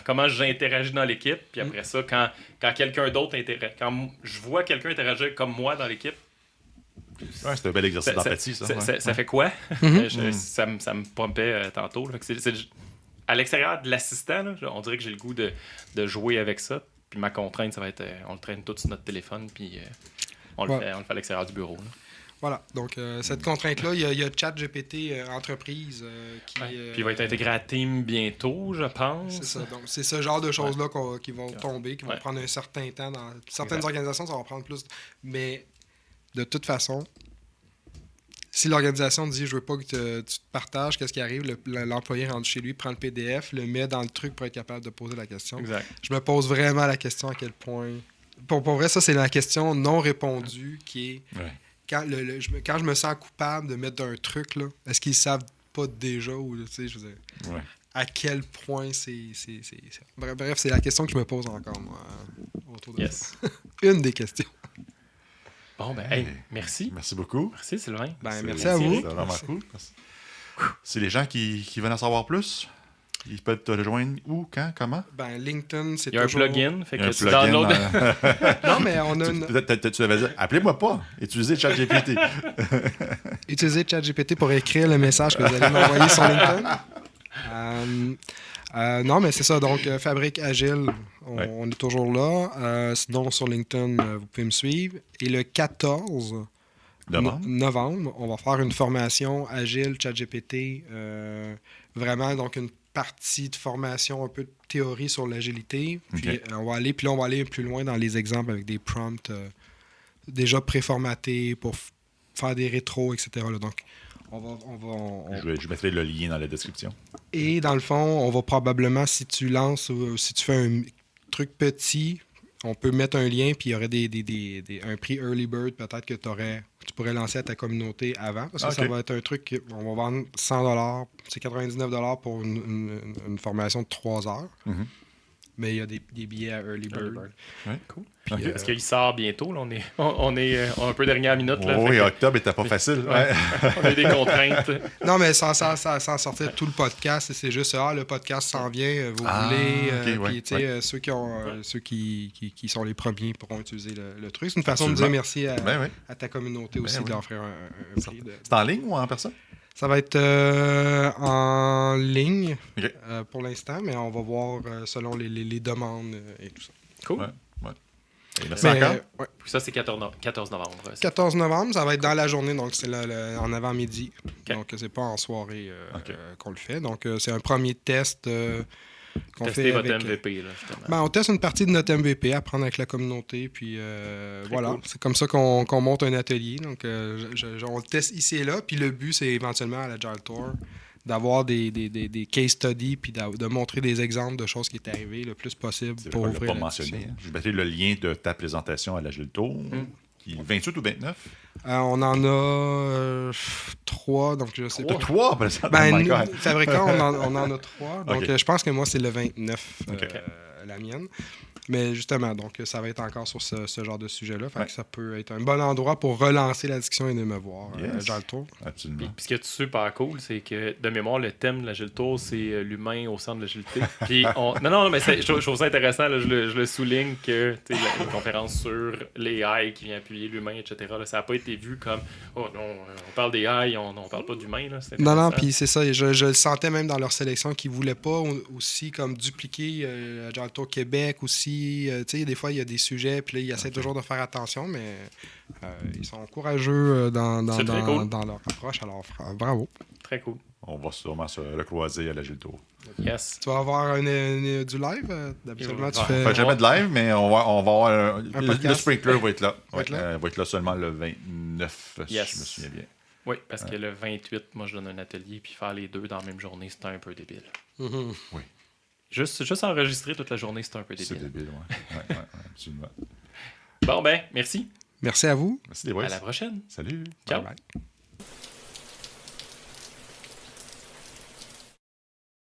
comment j'interagis dans l'équipe, puis après ça, quand quelqu'un d'autre quand je vois quelqu'un interagir comme moi dans l'équipe, ouais, c'est un bel exercice d'empathie, ça. Ça fait quoi? Ça me pompait tantôt. Là. C'est à l'extérieur de l'assistant, là, on dirait que j'ai le goût de jouer avec ça. Puis ma contrainte, ça va être, on le traîne tout sur notre téléphone, puis on le fait à l'extérieur du bureau. Là. Voilà. Donc, cette contrainte-là, il y a ChatGPT Entreprise qui... Puis il va être intégré à Team bientôt, je pense. C'est ça. Donc, c'est ce genre de choses-là qui vont tomber, qui vont prendre un certain temps. Dans certaines organisations, ça va prendre plus. Mais de toute façon, si l'organisation dit « je veux pas que tu te partages, qu'est-ce qui arrive? » L'employé rentre chez lui, prend le PDF, le met dans le truc pour être capable de poser la question. Exact. Je me pose vraiment la question à quel point... Pour vrai, ça, c'est la question non répondue qui est... Ouais. Quand je me sens coupable de mettre un truc, là, est-ce qu'ils savent pas déjà ou, tu sais, je veux dire, à quel point c'est... Bref, c'est la question que je me pose encore, moi, autour de ça. Une des questions. Bon, hey, merci. Merci beaucoup. Merci, Sylvain. Merci à vous. C'est vraiment cool. C'est les gens qui veulent en savoir plus? Ils peuvent te rejoindre où, quand, comment? Ben, LinkedIn, c'est Il y a toujours... un plugin, fait Il y a que un tu plugin, downloads. Non, mais on a une... Tu devais dire, appelez-moi pas, utilisez ChatGPT. Utilisez ChatGPT pour écrire le message que vous allez m'envoyer sur LinkedIn. Non, mais c'est ça. Donc, Fabrique Agile, on est toujours là. Sinon, sur LinkedIn, vous pouvez me suivre. Et le 14 novembre, on va faire une formation Agile, ChatGPT. Vraiment, donc, une partie de formation, un peu de théorie sur l'agilité. Puis, on va aller plus loin dans les exemples avec des prompts déjà préformatés pour faire des rétros, etc. là. Donc, Je mettrai le lien dans la description. Et dans le fond, on va probablement, si tu lances ou si tu fais un truc petit, on peut mettre un lien, puis il y aurait un prix Early Bird, peut-être que tu pourrais lancer à ta communauté avant. Parce que ça va être un truc, on va vendre 100$, c'est 99$ pour une formation de 3 heures. Mm-hmm. Mais il y a des billets à Early Bird. Ouais, cool. Puis, est-ce qu'il sort bientôt? Là? On est un peu dernière minute. Là, oui, octobre n'était pas facile. Ouais. On a des contraintes. Non, mais sans sortir tout le podcast, c'est juste le podcast s'en vient, vous voulez. Puis, ceux qui sont les premiers pourront utiliser le truc. C'est une façon de dire merci à ta communauté aussi, de leur offrir un prix. C'est en ligne ou en personne? Ça va être en ligne pour l'instant, mais on va voir selon les demandes et tout ça. Cool. Ouais. Merci encore. Puis ça, c'est 14 novembre. 14 novembre, ça va être dans la journée, donc c'est en avant-midi. Donc, c'est pas en soirée qu'on le fait. Donc, c'est un premier test qu'on fait votre avec... MVP, là, justement. On teste une partie de notre MVP, apprendre avec la communauté, puis voilà. Cool. C'est comme ça qu'on monte un atelier. Donc, on le teste ici et là, puis le but, c'est éventuellement à l'Agile Tour d'avoir des case studies puis de montrer des exemples de choses qui étaient arrivées le plus possible pour ouvrir pas mentionné. Je mettrai le lien de ta présentation à l'Agile Tour, qui est 28 ou 29? On en a 3, donc je sais pas. 3 présentement? Fabricant, on en a 3. Donc, je pense que moi, c'est le 29, la mienne. Mais justement, donc ça va être encore sur ce genre de sujet-là. Fait que ça peut être un bon endroit pour relancer la discussion et de me voir dans le tour. Absolument. Puis ce qui est super cool, c'est que de mémoire, le thème de l'Agile Tour, c'est l'humain au centre de l'agilité. Puis non, mais je trouve ça intéressant. Là, je le souligne que la conférence sur l'AI qui vient appuyer l'humain, etc. Là, ça n'a pas été vu comme oh non, on parle d'AI, on parle pas d'humain. Là, non, puis c'est ça. Je le sentais même dans leur sélection qu'ils ne voulaient pas aussi comme dupliquer Agile Tour Québec aussi. Des fois, il y a des sujets, puis là, ils essaient toujours de faire attention, mais ils sont courageux dans leur approche. Alors, bravo. Très cool. On va sûrement se recroiser à l'Agile Tour. Yes. Tu vas avoir du live? D'habitude, tu fais... jamais de live, mais on va avoir... le Sprinkler va être là. Va être là seulement le 29, si je me souviens bien. Oui, parce que le 28, moi, je donne un atelier, puis faire les deux dans la même journée, c'est un peu débile. Mm-hmm. Oui. Juste enregistrer toute la journée, c'est un peu débile. C'est débile, oui. Absolument. Bon, merci. Merci à vous. Merci, les boys. À la prochaine. Salut. Ciao. Bye.